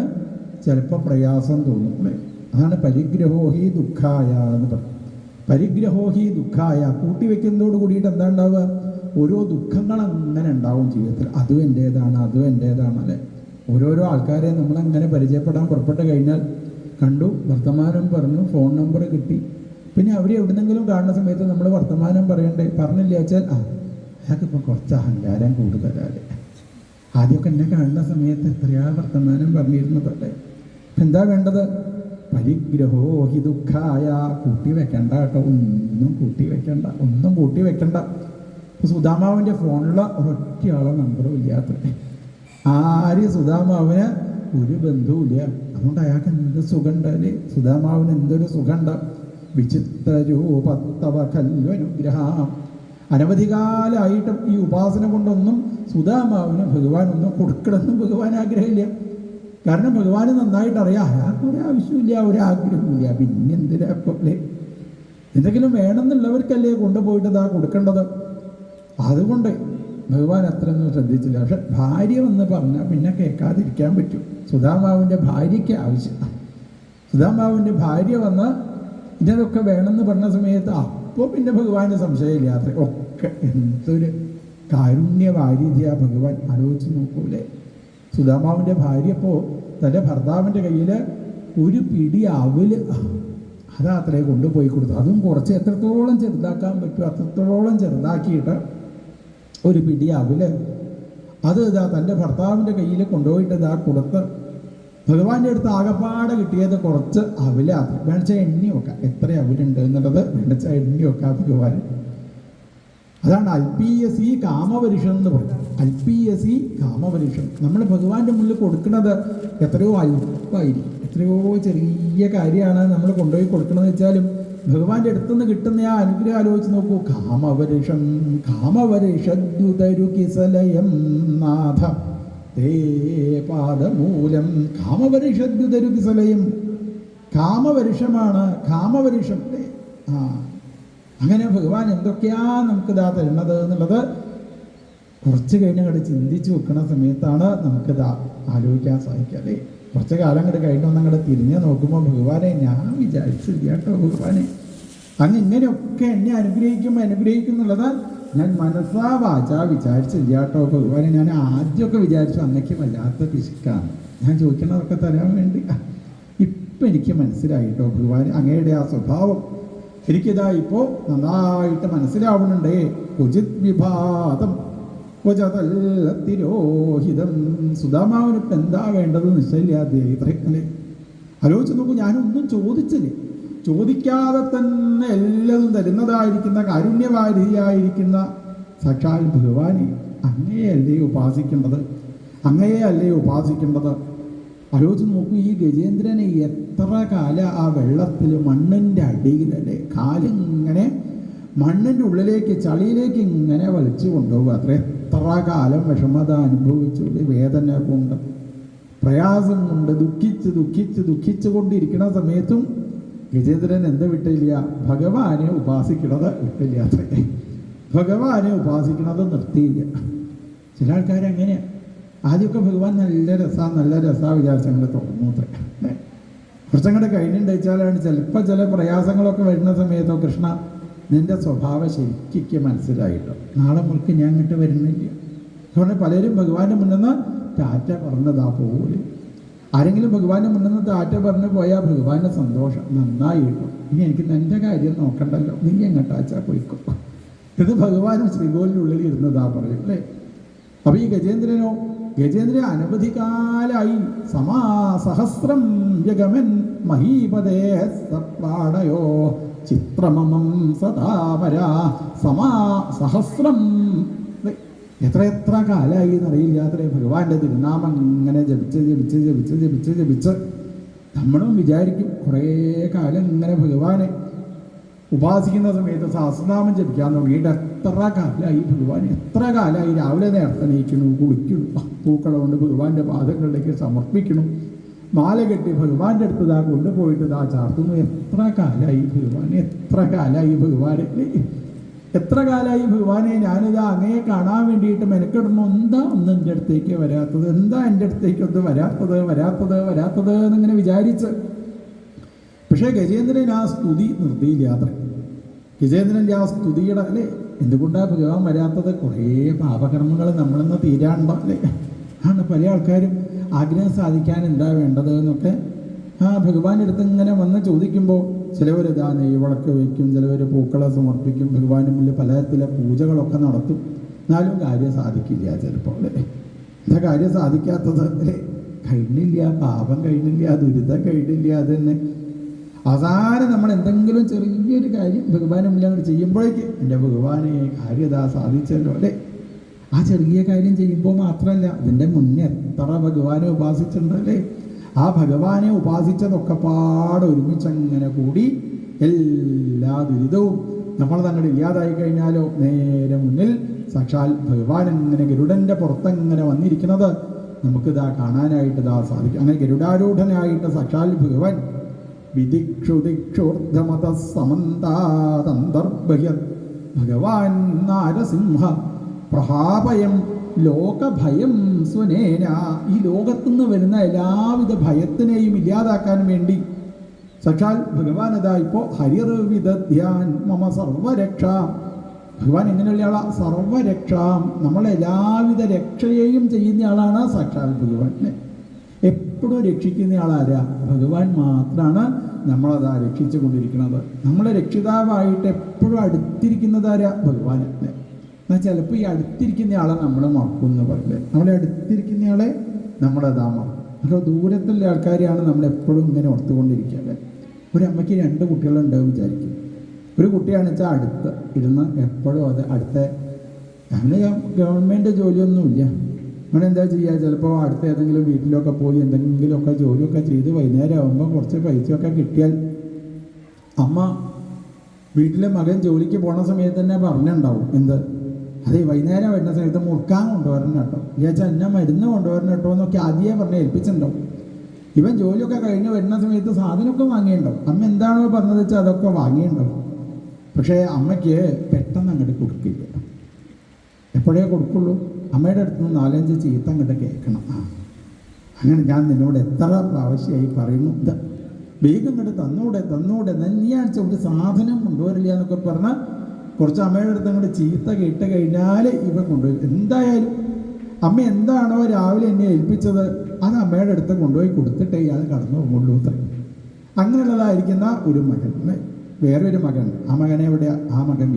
ചിലപ്പോൾ പ്രയാസം തോന്നും അല്ലേ. അതാണ് പരിഗ്രഹോഹി ദുഃഖായ എന്ന് പറയും. പരിഗ്രഹോഹി ദുഃഖായ, കൂട്ടിവെക്കുന്നതോട് കൂടിയിട്ട് എന്താ ഉണ്ടാവുക, ഓരോ ദുഃഖങ്ങൾ അങ്ങനെ ഉണ്ടാവും ജീവിതത്തിൽ. അതും എൻ്റേതാണ് അല്ലേ. ഓരോരോ ആൾക്കാരെ നമ്മളങ്ങനെ പരിചയപ്പെടാൻ പുറപ്പെട്ട് കഴിഞ്ഞാൽ കണ്ടു, വർത്തമാനം പറഞ്ഞു, ഫോൺ നമ്പർ കിട്ടി, പിന്നെ അവർ എവിടെന്നെങ്കിലും കാണുന്ന സമയത്ത് നമ്മൾ വർത്തമാനം പറഞ്ഞില്ല വെച്ചാൽ അയാൾക്കിപ്പോൾ കുറച്ച് അഹങ്കാരം കൂടുതലല്ലേ. ആദ്യമൊക്കെ എന്നെ കാണുന്ന സമയത്ത് എത്രയാ വർത്തമാനം പറഞ്ഞിരുന്നതല്ലേ. ഇപ്പം എന്താ വേണ്ടത്, പരിഗ്രഹോ ഹി ദുഃഖായ. കൂട്ടി വെക്കണ്ട കേട്ടോ, ഒന്നും കൂട്ടി വെക്കണ്ട. ഇപ്പോൾ സുധാമാവിൻ്റെ ഫോണിലുള്ള ഒരൊറ്റയാളെ നമ്പറും ഇല്ലാത്തേ. ആര് സുധാമാവിന് ഒരു ബന്ധവുമില്ല. അതുകൊണ്ട് അയാൾക്ക് എന്ത് സുഖമുണ്ടല്ലേ, സുധാമാവിന് എന്തൊരു സുഖമുണ്ട്. വിചിത്രരൂപത്തവ കല്വനുഗ്രഹം. അനവധികാലമായിട്ടും ഈ ഉപാസന കൊണ്ടൊന്നും സുധാമാവിന് ഭഗവാനൊന്നും കൊടുക്കണമെന്നും ഭഗവാൻ ആഗ്രഹമില്ല. കാരണം ഭഗവാന് നന്നായിട്ട് അറിയാം അയാൾക്ക് ഒരാവശ്യമില്ല, ഒരാഗ്രഹമില്ല. പിന്നെ എന്തിനാ എന്തെങ്കിലും വേണമെന്നുള്ളവർക്കല്ലേ കൊണ്ടുപോയിട്ട് കൊടുക്കേണ്ടത്. അതുകൊണ്ട് ഭഗവാൻ അത്രയൊന്നും ശ്രദ്ധിച്ചില്ല. പക്ഷെ ഭാര്യ വന്ന് പറഞ്ഞാൽ പിന്നെ കേൾക്കാതിരിക്കാൻ പറ്റും. സുധാമാവിൻ്റെ ഭാര്യയ്ക്ക് ആവശ്യം. സുധാമാവിൻ്റെ ഭാര്യ വന്ന് ഇതിനൊക്കെ വേണമെന്ന് പറഞ്ഞ സമയത്ത് അപ്പോൾ പിന്നെ ഭഗവാന് സംശയമില്ലാത്ത ഒക്കെ എന്തൊരു കാരുണ്യവാരിധിയാ ഭഗവാൻ. ആലോചിച്ച് നോക്കൂലേ. സുധാമാവിൻ്റെ ഭാര്യ ഇപ്പോൾ തൻ്റെ ഭർത്താവിൻ്റെ കയ്യിൽ ഒരു പിടി അവല് അത്രേ കൊണ്ടുപോയി കൊടുത്തു. അതും കുറച്ച് എത്രത്തോളം ചെറുതാക്കാൻ പറ്റുമോ അത്രത്തോളം ചെറുതാക്കിയിട്ട് ഒരു പിടി അവല് അത് തൻ്റെ ഭർത്താവിൻ്റെ കയ്യിൽ കൊണ്ടുപോയിട്ട് കൊടുത്ത് ഭഗവാന്റെ അടുത്ത് ആകപ്പാടെ കിട്ടിയത് കുറച്ച് അവലാണ്. വേണിച്ചാൽ എണ്ണി വെക്കാം എത്ര അവലുണ്ട് എന്നുള്ളത്, വേണിച്ചാൽ എണ്ണി വെക്കാം ഭഗവാൻ. അതാണ് അൽപീയസി കാമവരിഷം എന്ന് പറയും. അൽപീയസി കാമവരിഷം. നമ്മൾ ഭഗവാന്റെ മുന്നിൽ കൊടുക്കുന്നത് എത്രയോ അല്പമായിരിക്കും, എത്രയോ ചെറിയ കാര്യമാണ് നമ്മൾ കൊണ്ടുപോയി കൊടുക്കണമെന്ന് വെച്ചാലും ഭഗവാന്റെ അടുത്തുനിന്ന് കിട്ടുന്ന ആ അനുഗ്രഹം ആലോചിച്ച് നോക്കൂ. കാമവരിഷദ്യുതരു കിസലയം നാഥ തേ പാദമൂലം. കാമവരിഷദ്യുതരു കിസലയം, കാമവരിഷമാണ്, കാമവരിഷം. അങ്ങനെ ഭഗവാൻ എന്തൊക്കെയാ നമുക്ക് തരുന്നത് എന്നുള്ളത് കുറച്ച് കഴിഞ്ഞ് ചിന്തിച്ച് വെക്കുന്ന സമയത്താണ് നമുക്കിത് ആലോചിക്കാൻ സാധിക്കുക അല്ലേ. കുറച്ച് കാലം കഴിഞ്ഞൊന്നങ്ങോട്ട് തിരിഞ്ഞ് നോക്കുമ്പോൾ ഭഗവാനെ ഞാൻ വിചാരിച്ചില്ല കേട്ടോ, ഭഗവാനെ അങ്ങ് ഇങ്ങനെയൊക്കെ എന്നെ അനുഗ്രഹിക്കും എന്നുള്ളത് ഞാൻ മനസ്സാ വാചാ വിചാരിച്ചില്ല കേട്ടോ ഭഗവാനെ. ഞാൻ ആദ്യമൊക്കെ വിചാരിച്ചു അങ്ങക്ക് വല്ലാത്ത പിശുക്കാണ്, ഞാൻ ചോദിക്കണതൊക്കെ തരാൻ വേണ്ടി. ഇപ്പം എനിക്ക് മനസ്സിലായിട്ടോ ഭഗവാൻ അങ്ങയുടെ ആ സ്വഭാവം എനിക്കിതാ ഇപ്പോൾ നന്നായിട്ട് മനസ്സിലാവുന്നുണ്ടേ. ഉചിത് വിഭാതം തിരോഹിതം. സുധാമാവിനിപ്പം എന്താ വേണ്ടത് നിശ്ചയില്ലാതെ ഇത്രയൊക്കെ ആലോചിച്ച് നോക്കൂ. ഞാനൊന്നും ചോദിച്ചില്ല, ചോദിക്കാതെ തന്നെ എല്ലതും തരുന്നതായിരിക്കുന്ന കാരുണ്യവാരിയായിരിക്കുന്ന സാക്ഷാൽ ഭഗവാനെ അങ്ങയെ അല്ലേ ഉപാസിക്കേണ്ടത്, അങ്ങയെ അല്ലേ ഉപാസിക്കേണ്ടത്. ആലോചിച്ച് നോക്കൂ, ഈ ഗജേന്ദ്രനെ എത്ര കാലം ആ വെള്ളത്തിൽ മണ്ണിൻ്റെ അടിയിലല്ലേ, കാലിങ്ങനെ മണ്ണിൻ്റെ ഉള്ളിലേക്ക് ചളിയിലേക്ക് ഇങ്ങനെ വലിച്ചു കൊണ്ടുപോകുക. അത്ര എത്ര കാലം വിഷമത അനുഭവിച്ചുകൊണ്ട് വേദന കൊണ്ട് പ്രയാസം കൊണ്ട് ദുഃഖിച്ച് കൊണ്ടിരിക്കുന്ന സമയത്തും ഗജേന്ദ്രൻ എന്ത് വിട്ടില്ല? ഭഗവാനെ ഉപാസിക്കണത് വിട്ടില്ല. അത്രേ, ഭഗവാനെ ഉപാസിക്കണത് നിർത്തിയില്ല. ചില ആൾക്കാരങ്ങനെയാണ്. ആദ്യമൊക്കെ ഭഗവാൻ നല്ല രസാ വിചാരിച്ചങ്ങനെ തുടങ്ങും. അത്രേ കുറച്ചങ്ങോട്ട് കഴിഞ്ഞിട്ടുണ്ടാച്ചാലാണ് ചിലപ്പോൾ ചില പ്രയാസങ്ങളൊക്കെ വരുന്ന സമയത്തോ, കൃഷ്ണ നിൻ്റെ സ്വഭാവം ശരിക്കും മനസ്സിലായിട്ടോ, നാളെ മുൾക്ക് ഞാൻ അങ്ങോട്ട് വരുന്നില്ല. അതുകൊണ്ട് പലരും ഭഗവാന്റെ മുന്നിൽ നിന്ന് ടാറ്റ പറഞ്ഞതാ പോലും. ആരെങ്കിലും ഭഗവാന്റെ മുന്നിൽ നിന്ന് ടാറ്റ പറഞ്ഞു പോയാൽ ഭഗവാന്റെ സന്തോഷം നന്നായി കിട്ടും. ഇനി എനിക്ക് നിൻ്റെ കാര്യം നോക്കണ്ടല്ലോ, നീ എങ്ങോട്ടാച്ചാ പോയിക്കോ. ഇത് ഭഗവാനും ശ്രീകോലിനുള്ളിൽ ഇരുന്നതാ പറയും അല്ലേ. അപ്പോൾ ഈ ഗജേന്ദ്രൻ അനവധി കാലായി സഹസ്രം ജഗമൻ മഹീപദേ സപ്രാടയോ ചിത്രമമം സദാപര സഹസ്രം. എത്ര കാലമായി എന്നറിയില്ല. അത്രേ ഭഗവാന്റെ തിരുനാമം ഇങ്ങനെ ജപിച്ച് നമ്മളും വിചാരിക്കും കുറേ കാലം ഇങ്ങനെ ഭഗവാനെ ഉപാസിക്കുന്ന സമയത്ത് സഹസ്രനാമം ജപിക്കാൻ തുടങ്ങിയിട്ട് എത്ര കാലമായി ഭഗവാൻ, എത്ര കാലമായി രാവിലെ നേരത്തെ നീക്കണം, കുളിക്കണം, പൂക്കളെ കൊണ്ട് ഭഗവാന്റെ പാദങ്ങളിലേക്ക് സമർപ്പിക്കണം, മാല കെട്ടി ഭഗവാന്റെ അടുത്ത് ഇതാ കൊണ്ടുപോയിട്ട് ഇതാ ചാർത്തുന്നു. എത്ര കാലമായി ഭഗവാനെ, എത്ര കാലമായി ഭഗവാനെ ഞാനിതാ അങ്ങയെ കാണാൻ വേണ്ടിയിട്ട് മെനക്കെടുന്നു. എന്താ ഒന്ന് എൻ്റെ അടുത്തേക്ക് വരാത്തത്, എന്താ എൻ്റെ അടുത്തേക്ക് ഒന്ന് വരാത്തത് എന്നിങ്ങനെ വിചാരിച്ച്. പക്ഷേ ഗജേന്ദ്രൻ ആ സ്തുതി നിർത്തിയില്ലാത്ര. ഗജേന്ദ്രൻ്റെ ആ സ്തുതിയുടെ അല്ലേ, എന്തുകൊണ്ടാണ് ഭഗവാൻ വരാത്തത്? കുറേ പാപകർമ്മങ്ങൾ നമ്മളിന്ന് തീരാണ്ട അല്ലേ. ആണ് പല ആൾക്കാരും ആഗ്രഹം സാധിക്കാൻ എന്താ വേണ്ടത് എന്നൊക്കെ ഭഗവാന്റെ അടുത്ത് ഇങ്ങനെ വന്ന് ചോദിക്കുമ്പോൾ ചിലവർ ഇതാ നെയ്വിളക്ക് വയ്ക്കും, ചിലവർ പൂക്കളെ സമർപ്പിക്കും, ഭഗവാന്റെ മുന്നിൽ പലതരത്തിലെ പൂജകളൊക്കെ നടത്തും. എന്നാലും കാര്യം സാധിക്കില്ല ചിലപ്പോൾ അല്ലേ. എന്താ കാര്യം സാധിക്കാത്തത് അല്ലേ? കഴിഞ്ഞില്ല, പാപം കഴിഞ്ഞില്ല, ദുരിതം കഴിഞ്ഞില്ല. അത് തന്നെ അവസാനം നമ്മൾ എന്തെങ്കിലും ചെറിയൊരു കാര്യം ഭഗവാന്റെ മുന്നിൽ അങ്ങോട്ട് ചെയ്യുമ്പോഴേക്ക് എൻ്റെ ഭഗവാനെ കാര്യം ഇതാ സാധിച്ചല്ലോ അല്ലേ. ആ ചെറിയ കാര്യം ചെയ്യുമ്പോൾ മാത്രമല്ല, അതിൻ്റെ മുന്നേ എത്ര ഭഗവാനെ ഉപാസിച്ചിട്ടുണ്ട് അല്ലേ. ആ ഭഗവാനെ ഉപാസിച്ചതൊക്കെ ഒരുമിച്ചങ്ങനെ കൂടി എല്ലാ ദുരിതവും നമ്മൾ തങ്ങളുടെ ഇല്ലാതായി കഴിഞ്ഞാലോ നേരെ മുന്നിൽ സാക്ഷാൽ ഭഗവാൻ ഇങ്ങനെ ഗരുഡൻ്റെ പുറത്തെങ്ങനെ വന്നിരിക്കുന്നത് നമുക്കിതാ കാണാനായിട്ട് സാധിക്കും. അങ്ങനെ ഗരുഡാരൂഢനായിട്ട് സാക്ഷാൽ ഭഗവാൻ വിദിക്ഷുദിക്ഷോർദ്ധമത സമന്താതന്തർബഹ്യ ഭഗവാൻ നാരസിംഹ പ്രഹാപയം ലോകഭയം സ്വനേന. ഈ ലോകത്തുനിന്ന് വരുന്ന എല്ലാവിധ ഭയത്തിനെയും ഇല്ലാതാക്കാൻ വേണ്ടി സാക്ഷാൽ ഭഗവാൻ അതാ ഇപ്പോൾ ഹരിർവിദധ്യാൻ മമ സർവരക്ഷ. ഭഗവാൻ എങ്ങനെയുള്ള ആളാ? സർവരക്ഷാം, നമ്മളെല്ലാവിധ രക്ഷയെയും ചെയ്യുന്ന ആളാണ് സാക്ഷാൽ ഭഗവാൻ. എപ്പോഴും രക്ഷിക്കുന്ന ആളാരാ? ഭഗവാൻ മാത്രമാണ് നമ്മളതാ രക്ഷിച്ചു കൊണ്ടിരിക്കുന്നത്. നമ്മളെ രക്ഷിതാവായിട്ട് എപ്പോഴും അടുത്തിരിക്കുന്നതാരാ? ഭഗവാൻ. എന്നാൽ ചിലപ്പോൾ ഈ അടുത്തിരിക്കുന്ന ആളെ നമ്മൾ മറക്കും എന്ന് പറയില്ലേ. നമ്മളെ അടുത്തിരിക്കുന്ന ആളെ നമ്മളതാ മറക്കും. അപ്പോൾ ദൂരത്തുള്ള ആൾക്കാരെയാണ് നമ്മളെപ്പോഴും ഇങ്ങനെ ഓർത്തുകൊണ്ടിരിക്കുക അല്ലേ. ഒരു അമ്മയ്ക്ക് 2 കുട്ടികളുണ്ടാവും വിചാരിക്കും. ഒരു കുട്ടിയാണെന്ന് വെച്ചാൽ അടുത്ത് ഇരുന്ന് എപ്പോഴും അത് അടുത്ത അങ്ങനെ ഗവൺമെൻറ് ജോലിയൊന്നുമില്ല. അങ്ങനെ എന്താ ചെയ്യുക? ചിലപ്പോൾ അടുത്ത ഏതെങ്കിലും വീട്ടിലൊക്കെ പോയി എന്തെങ്കിലുമൊക്കെ ജോലിയൊക്കെ ചെയ്ത് വൈകുന്നേരം ആകുമ്പോൾ കുറച്ച് പൈസയൊക്കെ കിട്ടിയാൽ അമ്മ വീട്ടിലെ മകൻ ജോലിക്ക് പോണ സമയത്ത് തന്നെ പറഞ്ഞിട്ടുണ്ടാവും എന്ത്, അതെ വൈകുന്നേരം വരുന്ന സമയത്ത് മുറുക്കാൻ കൊണ്ടുവരണം കേട്ടോ, വിചാരിച്ചാൽ എന്നെ മരുന്ന് കൊണ്ടുവരണം കേട്ടോ എന്നൊക്കെ ആദ്യമേ പറഞ്ഞ് ഏൽപ്പിച്ചിട്ടുണ്ടാവും. ഇവൻ ജോലിയൊക്കെ കഴിഞ്ഞ് വരുന്ന സമയത്ത് സാധനമൊക്കെ വാങ്ങിയിട്ടുണ്ടാവും. അമ്മ എന്താണോ പറഞ്ഞത് വെച്ചാൽ അതൊക്കെ വാങ്ങിയിട്ടുണ്ടാവും. പക്ഷേ അമ്മയ്ക്ക് പെട്ടെന്ന് അങ്ങോട്ട് കൊടുക്കില്ല. എപ്പോഴേ കൊടുക്കുള്ളൂ? അമ്മയുടെ അടുത്ത് നിന്ന് 4-5 ചീത്ത അങ്ങോട്ട് കേൾക്കണം. അങ്ങനെ ഞാൻ നിന്നോട് എത്ര പ്രാവശ്യമായി പറയുന്നു, ഇത് വേഗം അങ്ങോട്ട് തന്നൂടെ നന്ദിയാഴ്ച ഒരു സാധനം കൊണ്ടുവരില്ല എന്നൊക്കെ പറഞ്ഞാൽ കുറച്ച് അമ്മയുടെ അടുത്ത് അങ്ങോട്ട് ചീത്ത കേട്ട് കഴിഞ്ഞാൽ ഇവൻ കൊണ്ടുപോയി. എന്തായാലും അമ്മ എന്താണോ രാവിലെ എന്നെ ഏൽപ്പിച്ചത് അത് അമ്മയുടെ അടുത്ത് കൊണ്ടുപോയി കൊടുത്തിട്ടേ ഇയാൾ കടന്നു പോകുള്ളൂ. അത്രയും അങ്ങനെയുള്ളതായിരിക്കുന്ന ഒരു മകൻ. വേറൊരു മകൻ, ആ മകനെ എവിടെയാ? ആ മകൻ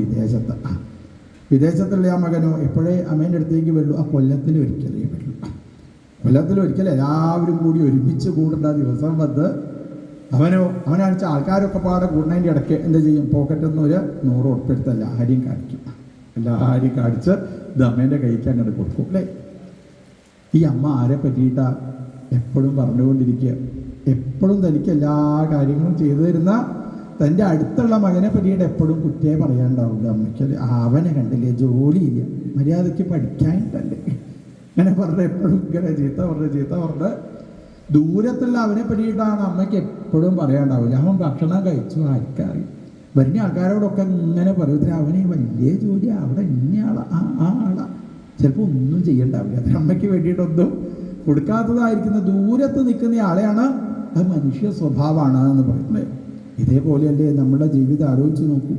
വിദേശത്തുള്ള ആ മകനോ എപ്പോഴേ അമ്മേൻ്റെ അടുത്തേക്ക് വരുള്ളൂ? ആ കൊല്ലത്തിലൊരിക്കലേ വരുള്ളൂ. കൊല്ലത്തിലൊരിക്കൽ എല്ലാവരും കൂടി ഒരുമിച്ച് കൂടേണ്ട ദിവസം വന്ന് അവനാണെന്ന് ആൾക്കാരൊക്കെ പാടെ കൂടുന്നതിൻ്റെ ഇടയ്ക്ക് എന്താ ചെയ്യും? പോക്കറ്റിൽ നിന്ന് ഒരു 100 ഉറുപ്പിക എടുത്ത് എല്ലാവരെയും കാണിക്കും. എല്ലാവരെയും കാണിച്ച് ഇത് അമ്മേൻ്റെ കൈക്ക് അങ്ങോട്ട് കൊടുക്കും അല്ലേ. ഈ അമ്മ ആരെ പറ്റിയിട്ടാ എപ്പോഴും പറഞ്ഞുകൊണ്ടിരിക്കുക? എപ്പോഴും തനിക്ക് എല്ലാ കാര്യങ്ങളും ചെയ്തു തരുന്ന തൻ്റെ അടുത്തുള്ള മകനെ പറ്റിയിട്ട് എപ്പോഴും കുറ്റേ പറയാണ്ടാവില്ല അമ്മയ്ക്ക്. അവനെ കണ്ടില്ലേ, ജോലിയില്ല, മര്യാദയ്ക്ക് പഠിക്കാനിട്ടല്ലേ, അങ്ങനെ പറഞ്ഞ് എപ്പോഴും ഇങ്ങനെ ചീത്ത പറഞ്ഞ് ദൂരത്തുള്ള അവനെ പറ്റിയിട്ടാണ് അമ്മയ്ക്ക് എപ്പോഴും പറയാണ്ടാവില്ല. അവൻ ഭക്ഷണം കഴിച്ചു ആർക്കറിയും. വരുന്ന ആൾക്കാരോടൊക്കെ ഇങ്ങനെ പറയും, അവന് വലിയ ജോലിയാണ്, അവിടെ ഇന്നയാളാ ആ ആളാ, ചിലപ്പോൾ ഒന്നും ചെയ്യണ്ടാവില്ല. അത് അമ്മയ്ക്ക് വേണ്ടിയിട്ടൊന്നും കൊടുക്കാത്തതായിരിക്കുന്ന ദൂരത്ത് നിൽക്കുന്ന ആളെയാണ് അത് മനുഷ്യ സ്വഭാവമാണ് എന്ന് പറയുന്നത്. ഇതേപോലെയല്ലേ നമ്മുടെ ജീവിതം ആലോചിച്ച് നോക്കൂ.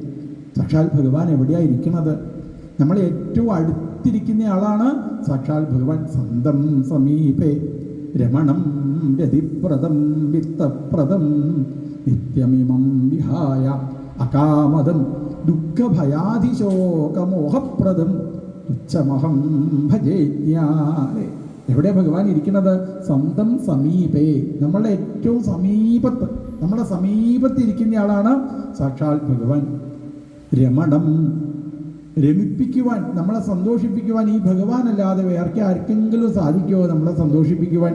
സാക്ഷാൽ ഭഗവാൻ എവിടെയാണ് ഇരിക്കുന്നത്? നമ്മൾ ഏറ്റവും അടുത്തിരിക്കുന്ന ആളാണ് സാക്ഷാൽ ഭഗവാൻ. സ്വന്തം സമീപേ രമണം രതിപ്രദം വിത്തപ്രദം നിത്യമിമം വിഹായ അകാമദം ദുഃഖഭയാതിശോകമോഹപ്രദം തുച്ഛമഹം ഭജേജ്ഞാനേ. എവിടെ ഭഗവാൻ ഇരിക്കുന്നത്? സ്വന്തം സമീപേ, നമ്മളുടെ ഏറ്റവും സമീപത്ത്, നമ്മുടെ സമീപത്തിരിക്കുന്ന ആളാണ് സാക്ഷാൽ ഭഗവാൻ. രമണം, രമിപ്പിക്കുവാൻ, നമ്മളെ സന്തോഷിപ്പിക്കുവാൻ ഈ ഭഗവാനല്ലാതെ വേറെ ആർക്കെങ്കിലും സാധിക്കുമോ നമ്മളെ സന്തോഷിപ്പിക്കുവാൻ?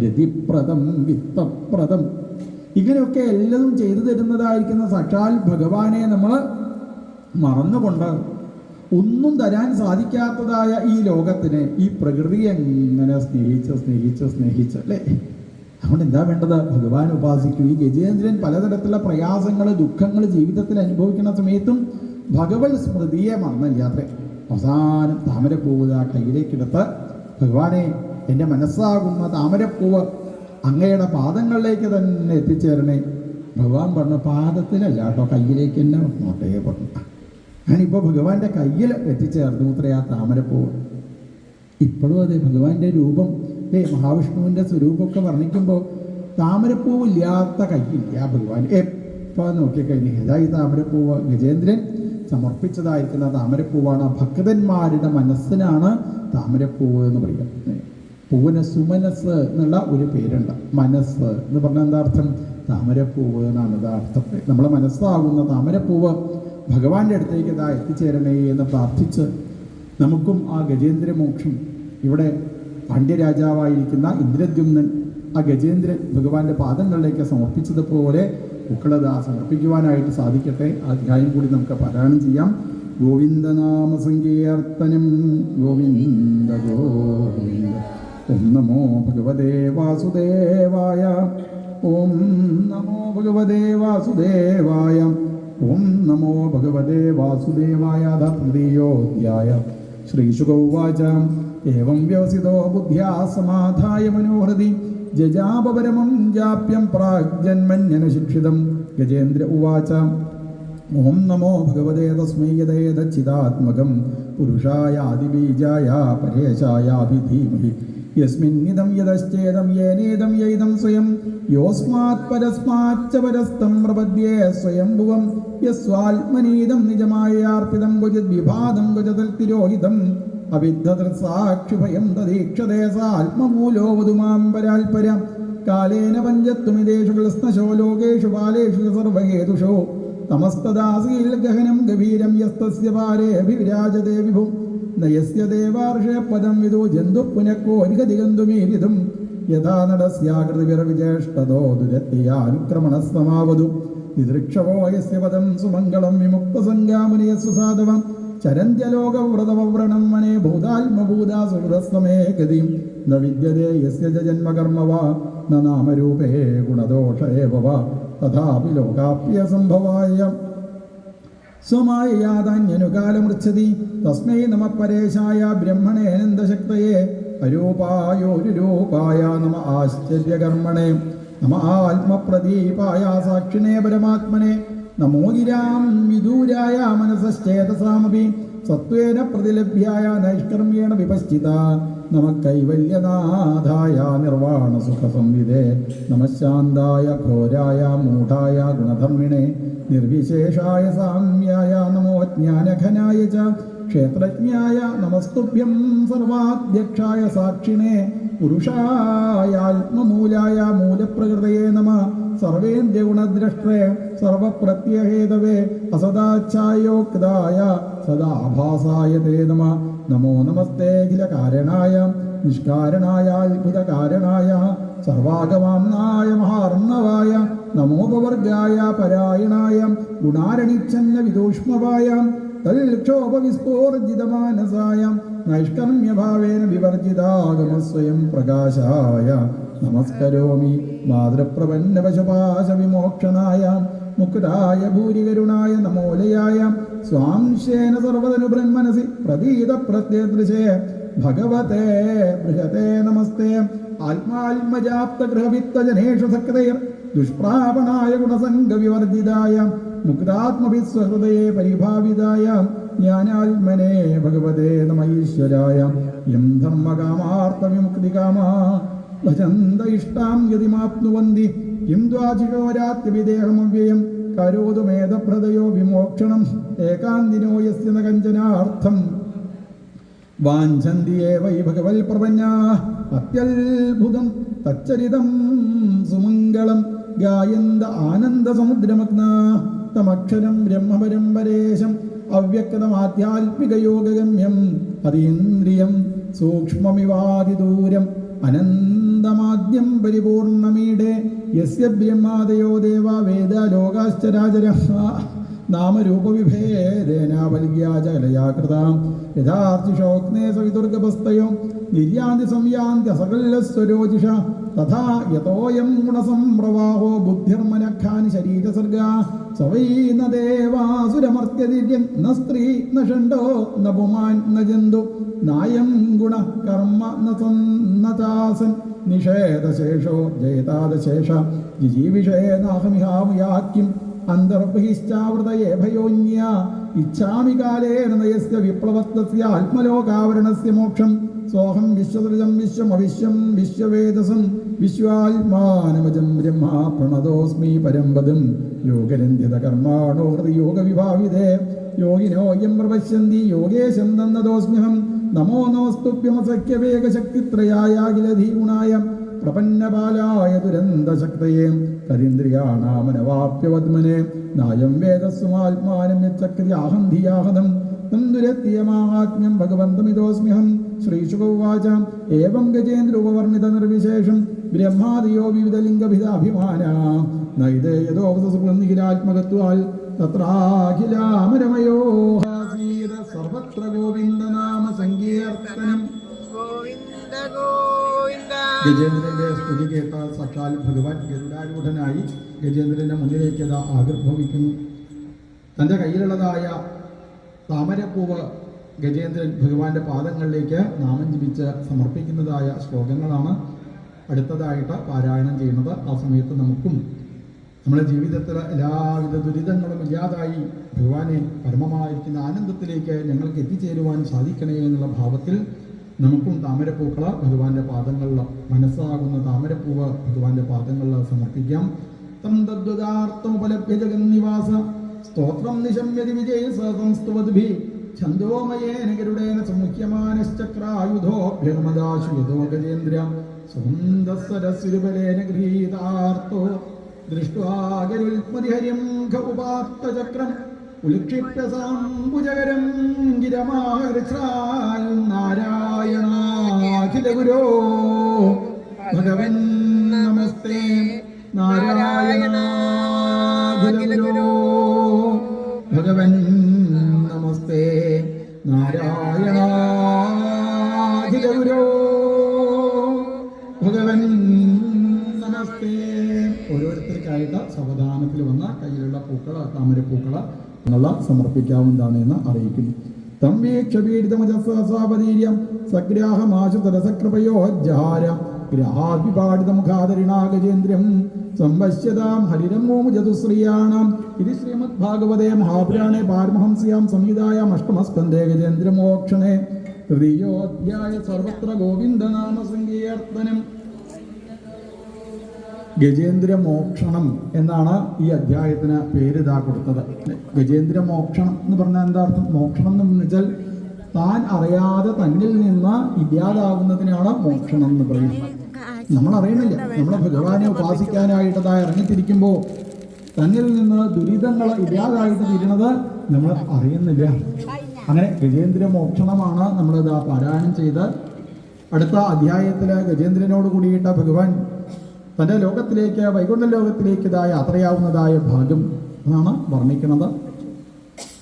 രതിപ്രദം വിത്തപ്രദം, ഇങ്ങനെയൊക്കെ എല്ലതും ചെയ്തു തരുന്നതായിരിക്കുന്ന സാക്ഷാൽ ഭഗവാനെ നമ്മൾ മറന്നുകൊണ്ട് ഒന്നും തരാൻ സാധിക്കാത്തതായ ഈ ലോകത്തിനെ, ഈ പ്രകൃതിയെ എങ്ങനെ സ്നേഹിച്ച് അല്ലേ? അതുകൊണ്ട് എന്താ വേണ്ടത്? ഭഗവാൻ ഉപാസിക്കൂ. ഈ ഗജേന്ദ്രൻ പലതരത്തിലുള്ള പ്രയാസങ്ങൾ, ദുഃഖങ്ങൾ ജീവിതത്തിൽ അനുഭവിക്കുന്ന സമയത്തും ഭഗവത് സ്മൃതിയെ മറന്നില്ലാത്രേ. അവസാനം താമരപ്പൂവ് ആ കയ്യിലേക്കെടുത്ത്, ഭഗവാനെ എൻ്റെ മനസ്സാകുന്ന താമരപ്പൂവ് അങ്ങയുടെ പാദങ്ങളിലേക്ക് തന്നെ എത്തിച്ചേരണേ. ഭഗവാൻ പറഞ്ഞു, പാദത്തിലല്ല കേട്ടോ, കയ്യിലേക്ക് തന്നെ നോട്ടേ പറഞ്ഞു. ഞാനിപ്പോൾ ഭഗവാന്റെ കയ്യിൽ എത്തിച്ചേർന്നു അത്രേ ആ താമരപ്പൂവ്. ഇപ്പോഴും അതെ, ഭഗവാന്റെ രൂപം അല്ലേ, മഹാവിഷ്ണുവിൻ്റെ സ്വരൂപമൊക്കെ വർണ്ണിക്കുമ്പോൾ താമരപ്പൂവില്ലാത്ത കയ്യില്ല ഭഗവാൻ. എപ്പോൾ നോക്കിക്കഴിഞ്ഞ് ഏതാ ഈ താമരപ്പൂവ്? ഗജേന്ദ്രൻ സമർപ്പിച്ചതായിരിക്കുന്ന താമരപ്പൂവാണ്. ഭക്തന്മാരുടെ മനസ്സിനാണ് താമരപ്പൂവ് എന്ന് പറയുക. പൂവിന് സുമനസ് എന്നുള്ള ഒരു പേരുണ്ട്. മനസ്സ് എന്ന് പറഞ്ഞാൽ എന്താ അർത്ഥം? താമരപ്പൂവ് എന്നാണ് ഇത് അർത്ഥം. നമ്മളെ മനസ്സാകുന്ന താമരപ്പൂവ് ഭഗവാന്റെ അടുത്തേക്ക് ഇതാ എത്തിച്ചേരണേ എന്ന് പ്രാർത്ഥിച്ച് നമുക്കും ആ ഗജേന്ദ്രമോക്ഷം, ഇവിടെ പാണ്ഡ്യരാജാവായിരിക്കുന്ന ഇന്ദ്രദ്യുമ്നൻ ആ ഗജേന്ദ്രൻ ഭഗവാന്റെ പാദങ്ങളിലേക്ക് സമർപ്പിച്ചതുപോലെ പൂക്കളത് സമർപ്പിക്കുവാനായിട്ട് സാധിക്കട്ടെ. ആ അധ്യായം കൂടി നമുക്ക് പാരായണം ചെയ്യാം. ഗോവിന്ദനാമ സങ്കീർത്തനം ഗോവിന്ദ ഗോവിന്ദ. ഓം നമോ ഭഗവതേ വാസുദേവായ. ഓം നമോ ഭഗവതേ വാസുദേവായ. ഓം നമോ ഭഗവതേ വാസുദേവായ. തൃതീയോധ്യായ. ശ്രീശുകൗവാച ഏവം വ്യവസിതോ ബുദ്ധ്യാ സമാധായ മനോഹൃതി ജജാപരമം ജാപ്യം പ്രാഗ്ജന്മന്യനുശിക്ഷിതം. ഗജേന്ദ്ര ഉവാച ഓം നമോ ഭഗവതേ തസ്മൈ യദേതച്ചിദാത്മകം പുരുഷായ ആദിബീജായ പരേശായാഭിധീമഹി യസ്മിന്നിദം യദശ്ചേദം യേനേദം യൈദം സ്വയം യോസ്മാത് പരസ്മാच्च പരസ്തം പ്രപദ്യേ സ്വയംഭുവം യസ്വാത്മനീദം നിജമായാർപ്പിതം ക്വചിത് വിഭാതം ക്വചതൽ തിരോഹിതം അവിദ്ധതൃസാക്ഷിഭയം തദീക്ഷതേ സാത്മമൂലോ വധുമാം പരാൽപരം കാലേന പഞ്ചത്വമിതേഷു ക്ലസ്നശോ ലോകേഷു ബാലേഷു സർവഹേതുഷോ തമസ്തദാസീൽ ഗഹനം ഗഭീരം യസ്തസ്യ പാരേ അഭിവിരാജതേ വിഭു നയസ്യ ദേവാർഷേ പദം വിദു ജന്തു പുനഃക്കോരികദിഗന്തുമീരിതും യഥാ നടസ്യാകൃതിവിരവിജേഷ്ടതോ ദുരത്യയാനുക്രമണസ്സമാവതു നിദൃക്ഷവോ യസ്യ പദം സുമംഗളം വിമുക്തസംഗാമുനിയസ്സു സാധവം ചരന്ത്യലോകവ്രതവ്രണം മനെ ഭൂതാത്മഭൂതാ സുഹൃതസ്തമേ ഗതിം ന വിദ്യതേ യസ്യ ജന്മകർമ്മ വാ ന നാമരൂപേ ഗുണദോഷ ഏവ വാ തഥാപി ലോകാപ്യസംഭവായ സ്വമായയാതാന്യനുകാലമൃച്ഛതി തസ്മൈ നമ പരേശായ ബ്രഹ്മണേനന്ദശക്തയേ അരൂപായോരുരൂപായ നമ ആശ്ചര്യകർമ്മണേ നമ ആത്മപ്രദീപായ സാക്ഷിണേ പരമാത്മനെ നമോ ഗിരാം വിദൂരായ മനസശ്ചേതസാമപി സത്വേന പ്രതിലഭ്യായ നൈഷ്കർമ്മ്യേണ വിപശ്ചിത നമ കൈവല്യനാഥായ നിർവാണ സുഖസംവിദേ നമ ശാന്തായ ഘോരായ മൂഢായ ഗുണധർമ്മിണേ നിർവിശേഷായ സാമ്യായ നമോ ജ്ഞാനഘനായ ച ക്ഷേത്രജ്ഞായ നമസ്തുഭ്യം സർവാധ്യക്ഷായ സാക്ഷിണേ പുരുഷായാത്മമൂലായ മൂലപ്രകൃതയേ നമ സർവേന്ദ്രഗുണദ്രഷ്ട്രേ സർവപ്രത്യഹേതവേ അസദാച്ഛായോക്തായ സദാഭാസായ തേ നമ നമോ നമസ്തേ അഖില കാരണായ നിഷ്കാരണായ അത്ഭുതകാരണായ സർവാഗമാംനായ മഹാർണവായ നമോപവർഗായ പരായണായ ഗുണാരണിച്ഛന്ന വിദൂഷ്മവായ തൽക്ഷോഭവിസ്ഫോർജിതമാനസായ നൈഷ്കർമ്മ്യഭാവേന വിവർജിതാഗമസ്വയം പ്രകാശായ നമസ്കരോമി മാതൃപ്രപന്നവശപാശവിമോക്ഷണായ മുക്തായ ഭൂരികരുണായ നമോലയായ സ്വാംശേന സർവതനുബ്രന്മനസി പ്രതീത പ്രത്യദൃശേ ഭഗവതേ ബൃഹതേ നമസ്തേ ആത്മാത്മജാപ്തഗൃഹവിത്തജനേഷു സക്തൈർ ദുഷ്പ്രാപണായ ഗുണസംഗവിവർജിതായ മുക്താത്മഭിസ്വഹൃദയേ പരിഭാവിതായ ജ്ഞാനാത്മനേ ഭഗവതേ നമ ഈശ്വരായ യം ധർമ്മകാമാർത്ഥവിമുക്തികാമാ ഭജന്ത ഇഷ്ടാം യതിമാപ്നുവന്തി യം ദ്വാചിഷോരാത്യവിദേഹമവ്യയം കരോതു മേധഭ്രതയോ വിമോക്ഷണം ഏകാന്തിനോ യസ്യ ന കഞ്ചനാർത്ഥം വാഞ്ചന്തി വൈ ഭഗവൽ പ്രപന്നാ അത്യത്ഭുതം തച്ചരിതം സുമംഗളം ഗായന്ത ആനന്ദ സമുദ്രമഗ്നാ തമക്ഷരം ബ്രഹ്മപരം പരേശം അവ്യക്തമാധ്യാത്മികയോഗഗമ്യം അതീന്ദ്രിയം സൂക്ഷ്മമിവാതിദൂരം അനന്തമാദ്യം പരിപൂർണമീഡേ യസ്യ ബ്രഹ്മാദയോ ദേവാ വേദ ലോകാശ്ചരാചരഃ നാമരൂപവിഭേദേനാവലിയാചകലയാകൃതാം യഥാർച്ചിഷോഗ്നേ സവിതുർഗപസ്തയോ നിര്യാന്തി സംയാന്തി അസകല്ലസ്വരോജിഷ തഥാ യതോയം ഗുണസംപ്രവാഹോ ബുദ്ധിർമനഖാനി ശരീരസർഗാ സവൈ ന ദേവാസുരമർത്യതിര്യം ന സ്ത്രീ ന ഷണ്ഡോ ന പുമാൻ ന ജന്തു നായം ഗുണ കർമ്മ ന ചാസൻ നിഷേധശേഷോ ജയതാദശേഷ ജിജീവിഷേനാഹമിഹാമുയാക്യം അന്തർബഹിശ്ചാവൃതയേ ഭയോന്യ ഇച്ഛാമി കാലേന നയസ്യ വിപ്ലവത്വസ്യ ആത്മലോകാവരണസ്യ മോക്ഷം സോഹം വിശ്വസൃജം വിശ്വമവിശ്വം വിശ്വവേദസം വിശ്വാത്മാനമജം ബ്രഹ്മ പ്രണതോസ്മി പരംപദം യോഗരന്ധ്യത കർമാണോ ഹൃദയോഗവിഭാവിതേ യോഗിനോ യം പ്രപശ്യന്തി യോഗേശം നന്ദതോസ്മ്യഹം നമോ നമസ്തുഭ്യമസഖ്യവേഗശക്തിത്രയായാഖിലധീഗുണായ പ്രപന്നപാലായ ദുരന്തശക്തയേ തരീന്ദ്രിയാണാമനവാപ്യവദ്മനെ നായം വേദസ്സുമാത്മാനം യച്ചക്രിയാഹം ധിയാഹതം തം ദുരത്യമാഹാത്മ്യം ഭഗവന്തമിതോസ്മ്യഹം ശ്രീശുകൗവാച ഏവം ഗജേന്ദ്രോപവർണിത നിർവിശേഷം ബ്രഹ്മാദിയോ വിവിധലിംഗഭിതാഭിമാന നൈതേ യഥോപസസുനിഖിലാത്മകത്വാൽ തത്രാഖിലാമരമയോ സർവത്ര ഗോവിന്ദനാമ സങ്കീർത്തനം. ഗജേന്ദ്രന്റെ സ്തുതി കേട്ട സാക്ഷാൽ ഭഗവാൻ ഗരുഡാരൂഢനായി ഗജേന്ദ്രന്റെ മുന്നിലേക്ക് ആവിർഭവിക്കുന്നു. തൻ്റെ കയ്യിലുള്ളതായ താമരപ്പൂവ് ഗജേന്ദ്രൻ ഭഗവാന്റെ പാദങ്ങളിലേക്ക് നാമം ജപിച്ച് സമർപ്പിക്കുന്നതായ ശ്ലോകങ്ങളാണ് അടുത്തതായിട്ട് പാരായണം ചെയ്യുന്നത്. ആ സമയത്ത് നമുക്കും നമ്മുടെ ജീവിതത്തിൽ എല്ലാവിധ ദുരിതങ്ങളും ഇല്ലാതായി ഭഗവാനെ പരമമായിരിക്കുന്ന ആനന്ദത്തിലേക്ക് ഞങ്ങൾക്ക് എത്തിച്ചേരുവാൻ സാധിക്കണേ എന്നുള്ള ഭാവത്തിൽ നമുക്കും താമരപ്പൂക്കൾ ഭഗവാന്റെ പാദങ്ങളിൽ, മനസ്സാകുന്ന താമരപ്പൂവ് ഭഗവാന്റെ പാദങ്ങളിൽ സമർപ്പിക്കാം. തം തദ്വദാർത്ഥമുപലഭ്യ ജഗന്നിവാസ സ്തോത്രം നിശമ്യതി വിജയ സംസ്തുവദ്ഭി ഛന്ദോമയേന ഗരുഡേന സമുഹ്യമാനശ്ചക്രായുധോഭ്യഗമദാശു യഥോ ഗജേന്ദ്ര സുന്ദസ്സരസ്സുരുബലേന ഗൃഹീതാർത്തോ ദൃഷ്ട്വാ ഗരുൽമതിഹര്യം ഖഉപാത്തചക്രം ഉൽക്ഷിപ്യ സാംബുജകരം ഗിരമാഹൃച്ഛ്രാൽ നാരായണാഖില ഗുരോ ഭഗവൻ നമസ്തേ നാരായണാഖില ഗുരോ ഭഗവൻ നമസ്തേ നാരായണാഖില ഗുരോ ഭഗവൻ നമസ്തേ. ഓരോരുത്തർക്കായിട്ട് സാവധാനത്തിൽ വന്ന കയ്യിലുള്ള പൂക്കൾ, താമരപ്പൂക്കൾ എന്നുള്ള സമർപ്പിക്കാവുന്നതാണ് എന്ന് അറിയിക്കുന്നു. തം വീക്ഷപീഡിതമജസാപതീര്യം സഗ്രാഹമാശുതരസകൃപയോജ്ജാര ഗ്രാഹാഭിപാടിതമുഖാദരിണാ ഗജേന്ദ്രം സംവശ്യതാം ഹരിരമോമുജതുശ്രീയാണാം. ഇത് ശ്രീമദ്ഭാഗവതേ മഹാപുരാണേ പാരമഹംസ്യാം സംഹിതായാം അഷ്ടമസ്കന്ധേ ഗജേന്ദ്രമോക്ഷണേ തൃതീയോധ്യായ സർവത്ര ഗോവിന്ദനാമ സങ്കീർത്തനം. ഗജേന്ദ്രമോക്ഷണം എന്നാണ് ഈ അധ്യായത്തിന് പേരിതാ കൊടുത്തത്. ഗജേന്ദ്രമോക്ഷണം എന്ന് പറഞ്ഞാൽ എന്താ അർത്ഥം? മോക്ഷണം എന്ന് വെച്ചാൽ താൻ അറിയാതെ തന്നിൽ നിന്ന് ഇല്ലാതാകുന്നതിനാണ് മോക്ഷണം എന്ന് പറയുന്നത്. നമ്മൾ അറിയണില്ല, നമ്മൾ ഭഗവാനെ ഉപാസിക്കാനായിട്ടതായി ഇറങ്ങിത്തിരിക്കുമ്പോൾ തന്നിൽ നിന്ന് ദുരിതങ്ങൾ ഇല്ലാതായിട്ട് തീരുന്നത് നമ്മൾ അറിയുന്നില്ല. അങ്ങനെ ഗജേന്ദ്ര മോക്ഷണമാണ് നമ്മളിത് പാരായണം ചെയ്ത് അടുത്ത അധ്യായത്തിൽ ഗജേന്ദ്രനോട് കൂടിയിട്ട് ഭഗവാൻ തൻ്റെ ലോകത്തിലേക്ക് വൈകുണ്ഠ ലോകത്തിലേക്ക് ഇതാ യാത്രയാവുന്നതായ ഭാഗം എന്നാണ് വർണ്ണിക്കുന്നത്.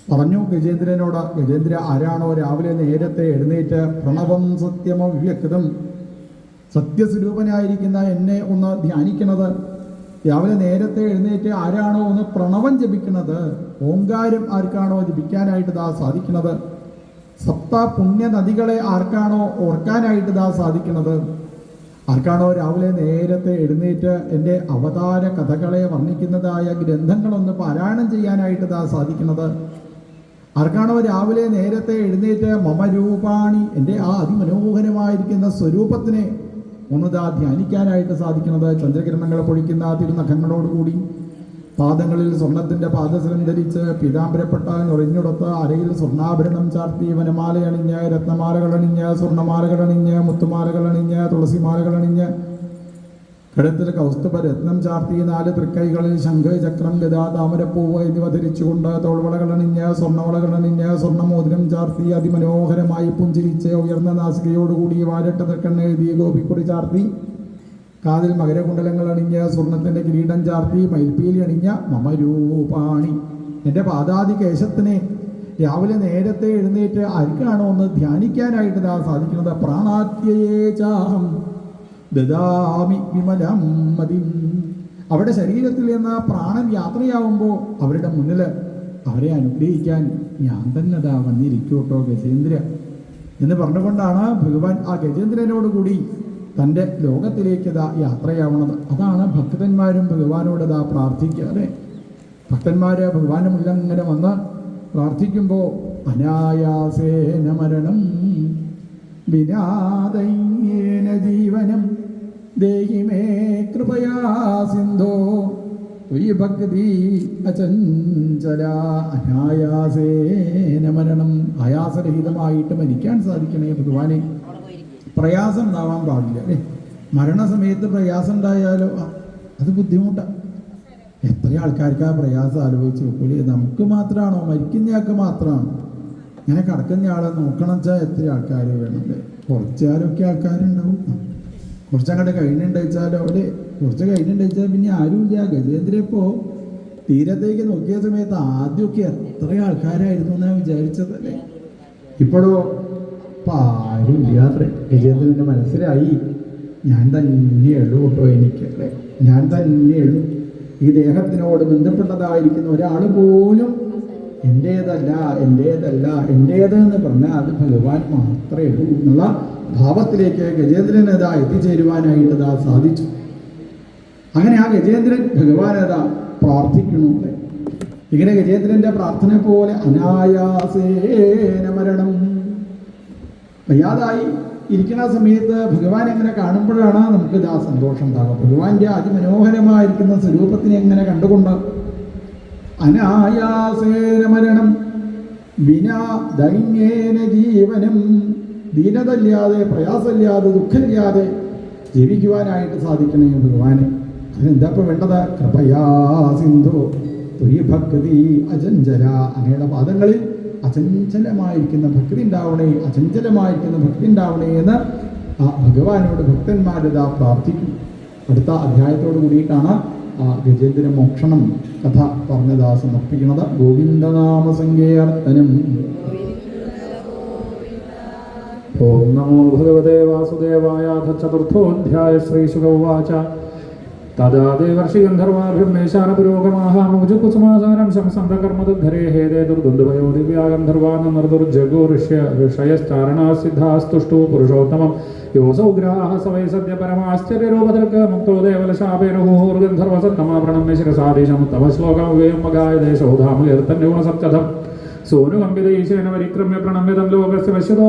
പറഞ്ഞു ഗജേന്ദ്രനോട്, ഗജേന്ദ്ര ആരാണോ രാവിലെ നേരത്തെ എഴുന്നേറ്റ് പ്രണവം സത്യമവ്യക്തം സത്യസ്വരൂപനായിരിക്കുന്ന എന്നെ ഒന്ന് ധ്യാനിക്കുന്നത്, രാവിലെ നേരത്തെ എഴുന്നേറ്റ് ആരാണോ ഒന്ന് പ്രണവം ജപിക്കുന്നത്, ഓങ്കാരം ആർക്കാണോ ജപിക്കാനായിട്ട് ഇതാ സാധിക്കുന്നത്, സപ്ത പുണ്യ നദികളെ ആർക്കാണോ ഓർക്കാനായിട്ട് ഇതാ സാധിക്കുന്നത്, ആർക്കാണോ രാവിലെ നേരത്തെ എഴുന്നേറ്റ് എൻ്റെ അവതാര കഥകളെ വർണ്ണിക്കുന്നതായ ഗ്രന്ഥങ്ങളൊന്ന് പാരായണം ചെയ്യാനായിട്ട് ഇതാ സാധിക്കുന്നത്, ആർക്കാണോ രാവിലെ നേരത്തെ എഴുന്നേറ്റ് മമരൂപാണി എൻ്റെ ആ അതിമനോഹരമായിരിക്കുന്ന സ്വരൂപത്തിനെ ഒന്നിതാ ധ്യാനിക്കാനായിട്ട് സാധിക്കുന്നത്, ചന്ദ്രകിരണങ്ങൾ പൊഴിക്കുന്ന തിരുനഖങ്ങളോടുകൂടി പാദങ്ങളിൽ സ്വർണത്തിൻ്റെ പാദസരം ധരിച്ച് പീതാംബരപ്പെട്ട നുറഞ്ഞുടത്ത് അരയിൽ സ്വർണ്ണാഭരണം ചാർത്തി വനമാലയണിഞ്ഞ് രത്നമാലകളണിഞ്ഞ് സ്വർണ്ണമാലകളണിഞ്ഞ് മുത്തുമാലകളണിഞ്ഞ് തുളസിമാലകളണിഞ്ഞ് കഴുത്തിൽ കൗസ്തുഭ രത്നം ചാർത്തി 4 തൃക്കൈകളിൽ ശംഖ് ചക്രം ഗദ താമരപ്പൂവ് എന്നിവ ധരിച്ചുകൊണ്ട് തോൾവളകളണിഞ്ഞ് സ്വർണ്ണവളകളണിഞ്ഞ് സ്വർണ്ണമോതിരം ചാർത്തി അതിമനോഹരമായി പുഞ്ചിരിച്ച് ഉയർന്ന നാസികയോടുകൂടി വാരട്ട തൃക്കണ്ണെഴുതി ഗോപിക്കുറി ചാർത്തി കാതിൽ മകരകുണ്ടലങ്ങൾ അണിഞ്ഞ് സ്വർണത്തിൻ്റെ കിരീടം ചാർത്തി മയിൽപ്പീലി അണിഞ്ഞ മമരൂപാണി എൻ്റെ പാദാതി കേശത്തിനെ രാവിലെ നേരത്തെ എഴുന്നേറ്റ് ആർക്കാണോ ഒന്ന് ധ്യാനിക്കാനായിട്ട് ഇതാ സാധിക്കുന്നത്, പ്രാണാത്യയേ ചാഹം ദദാമി വിമലം മതി. അവിടെ ശരീരത്തിൽ നിന്ന് പ്രാണൻ യാത്രയാവുമ്പോൾ അവരുടെ മുന്നിൽ അവരെ അനുഗ്രഹിക്കാൻ ഞാൻ തന്നെ അതാ വന്നിരിക്കൂട്ടോ ഗജേന്ദ്ര എന്ന് പറഞ്ഞുകൊണ്ടാണ് ഭഗവാൻ ആ ഗജേന്ദ്രനോട് കൂടി തൻ്റെ ലോകത്തിലേക്ക് ഇതാ യാത്രയാവണത്. അതാണ് ഭക്തന്മാരും ഭഗവാനോട് ഇതാ പ്രാർത്ഥിക്കുക. അല്ലേ, ഭക്തന്മാർ ഭഗവാന്റെ മുന്നിൽ അങ്ങനെ വന്ന് പ്രാർത്ഥിക്കുമ്പോൾ അനായാസേന മരണം വിനാദൈന്യേന ജീവനം ദേഹി മേ കൃപയാ സിന്ധോ ത്വയി ഭക്തി അചഞ്ചല. അനായാസേന മരണം, ആയാസരഹിതമായിട്ട് മരിക്കാൻ സാധിക്കണേ ഭഗവാനെ. പ്രയാസം ഉണ്ടാവാൻ പാടില്ല. അല്ലേ, മരണസമയത്ത് പ്രയാസം ഉണ്ടായാലോ അത് ബുദ്ധിമുട്ടാണ്. എത്ര ആൾക്കാർക്ക് ആ പ്രയാസം ആലോചിച്ച് നോക്കൂലേ? നമുക്ക് മാത്രമാണോ? മരിക്കുന്നയാൾക്ക് മാത്രമാണോ? ഇങ്ങനെ കിടക്കുന്നയാളെ നോക്കണം വെച്ചാൽ എത്ര ആൾക്കാർ വേണമല്ലേ? കുറച്ചാലൊക്കെ ആൾക്കാരുണ്ടാവും. കുറച്ചങ്ങോട്ട് കഴിഞ്ഞുണ്ടെച്ചാലോ അല്ലേ, കുറച്ച് കഴിഞ്ഞുണ്ടെച്ചാൽ പിന്നെ ആരുമില്ല. ഗജേന്ദ്ര ഇപ്പോൾ തീരത്തേക്ക് നോക്കിയ സമയത്ത് ആദ്യമൊക്കെ എത്ര ആൾക്കാരായിരുന്നു എന്നാണ് വിചാരിച്ചതല്ലേ. ഇപ്പോഴോ ആരും ഇല്ലാത്രേ. ഗജേന്ദ്രൻ്റെ മനസ്സിലായി ഞാൻ തന്നെയുള്ളൂ കേട്ടോ എനിക്ക്, അല്ലേ, ഞാൻ തന്നെയുള്ളൂ. ഈ ദേഹത്തിനോട് ബന്ധപ്പെട്ടതായിരിക്കുന്ന ഒരാൾ പോലും എൻ്റേതല്ല എൻ്റേതല്ല എൻ്റേത് എന്ന് പറഞ്ഞാൽ അത് ഭഗവാൻ മാത്രമേ ഉള്ളൂ എന്നുള്ള ഭാവത്തിലേക്ക് ഗജേന്ദ്രൻ അതാ എത്തിച്ചേരുവാനായിട്ട് അതാ സാധിച്ചു. അങ്ങനെ ആ ഗജേന്ദ്രൻ ഭഗവാനതാ പ്രാർത്ഥിക്കണു. ഇങ്ങനെ ഗജേന്ദ്രൻ്റെ പ്രാർത്ഥന പോലെ അനായാസേന മരണം, വയ്യാതായി ഇരിക്കുന്ന സമയത്ത് ഭഗവാൻ എങ്ങനെ കാണുമ്പോഴാണ് നമുക്ക് ഇതാ സന്തോഷം ഉണ്ടാകുക. ഭഗവാന്റെ അതിമനോഹരമായിരിക്കുന്ന സ്വരൂപത്തിനെ എങ്ങനെ കണ്ടുകൊണ്ട് അനായാസേന മരണം വിനാ ദൈന്യേന ജീവനം, ദീനതയില്ലാതെ പ്രയാസമില്ലാതെ ദുഃഖമില്ലാതെ ജീവിക്കുവാനായിട്ട് സാധിക്കണേ ഭഗവാനെ. അതിനെന്താ ഇപ്പോൾ വേണ്ടത്? കൃപയാ സിന്ധു ത്വയി ഭക്തി അചഞ്ചല, അങ്ങയുടെ പാദങ്ങളിൽ അചഞ്ചലമായിരിക്കുന്ന ഭക്തി ഉണ്ടാവണേ, അചഞ്ചലമായിരിക്കുന്ന ഭക്തി ഉണ്ടാവണേ എന്ന് ആ ഭഗവാനോട് ഭക്തന്മാരിതാ പ്രാർത്ഥിക്കും. അടുത്ത അധ്യായത്തോട് കൂടിയിട്ടാണ് ആ ഗജേന്ദ്ര മോക്ഷണം കഥ പറഞ്ഞതാ സമർപ്പിക്കുന്നത്. ഗോവിന്ദനാമ സങ്കീർത്തനം. ഓം നമോ ഭഗവതേ വാസുദേവായ. ചതുർത്ഥോധ്യായ. ശ്രീശുക ഉവാച. തഥാ ദേവർഷി ഗന്ധർവാഭിർമേശാനപുരോഗമാഹ മുജുകുസുമാസാരം ശംസന്തകർമ്മദുദ്ധരേ ഹേതേ ദുർദുന്ദുഭയോ ദിവ്യാ ഗന്ധർവാനർദുർജഗോ ഋഷയശ്ചാരണാസിദ്ധാസ്തുഷ്ടു പുരുഷോത്തമം യോസൗഗ്രാഹ സവൈ സദ്യ പരമാശ്ചര്യരൂപതൃക് മുക്തോ ദേവലശാപേന ഹൂർഗന്ധർവസന്നമാപ്രണമ്യ ശിരസാദീശമുത്തമ ശ്ലോകമവേയം മഗായ ദേശോധാമകീർത്തന്യൂണസപ്തം സോനുകമ്പിത ഈശേന പരിക്രമ്യ പ്രണമ്യതം ലോകസ്യ പശ്യതോ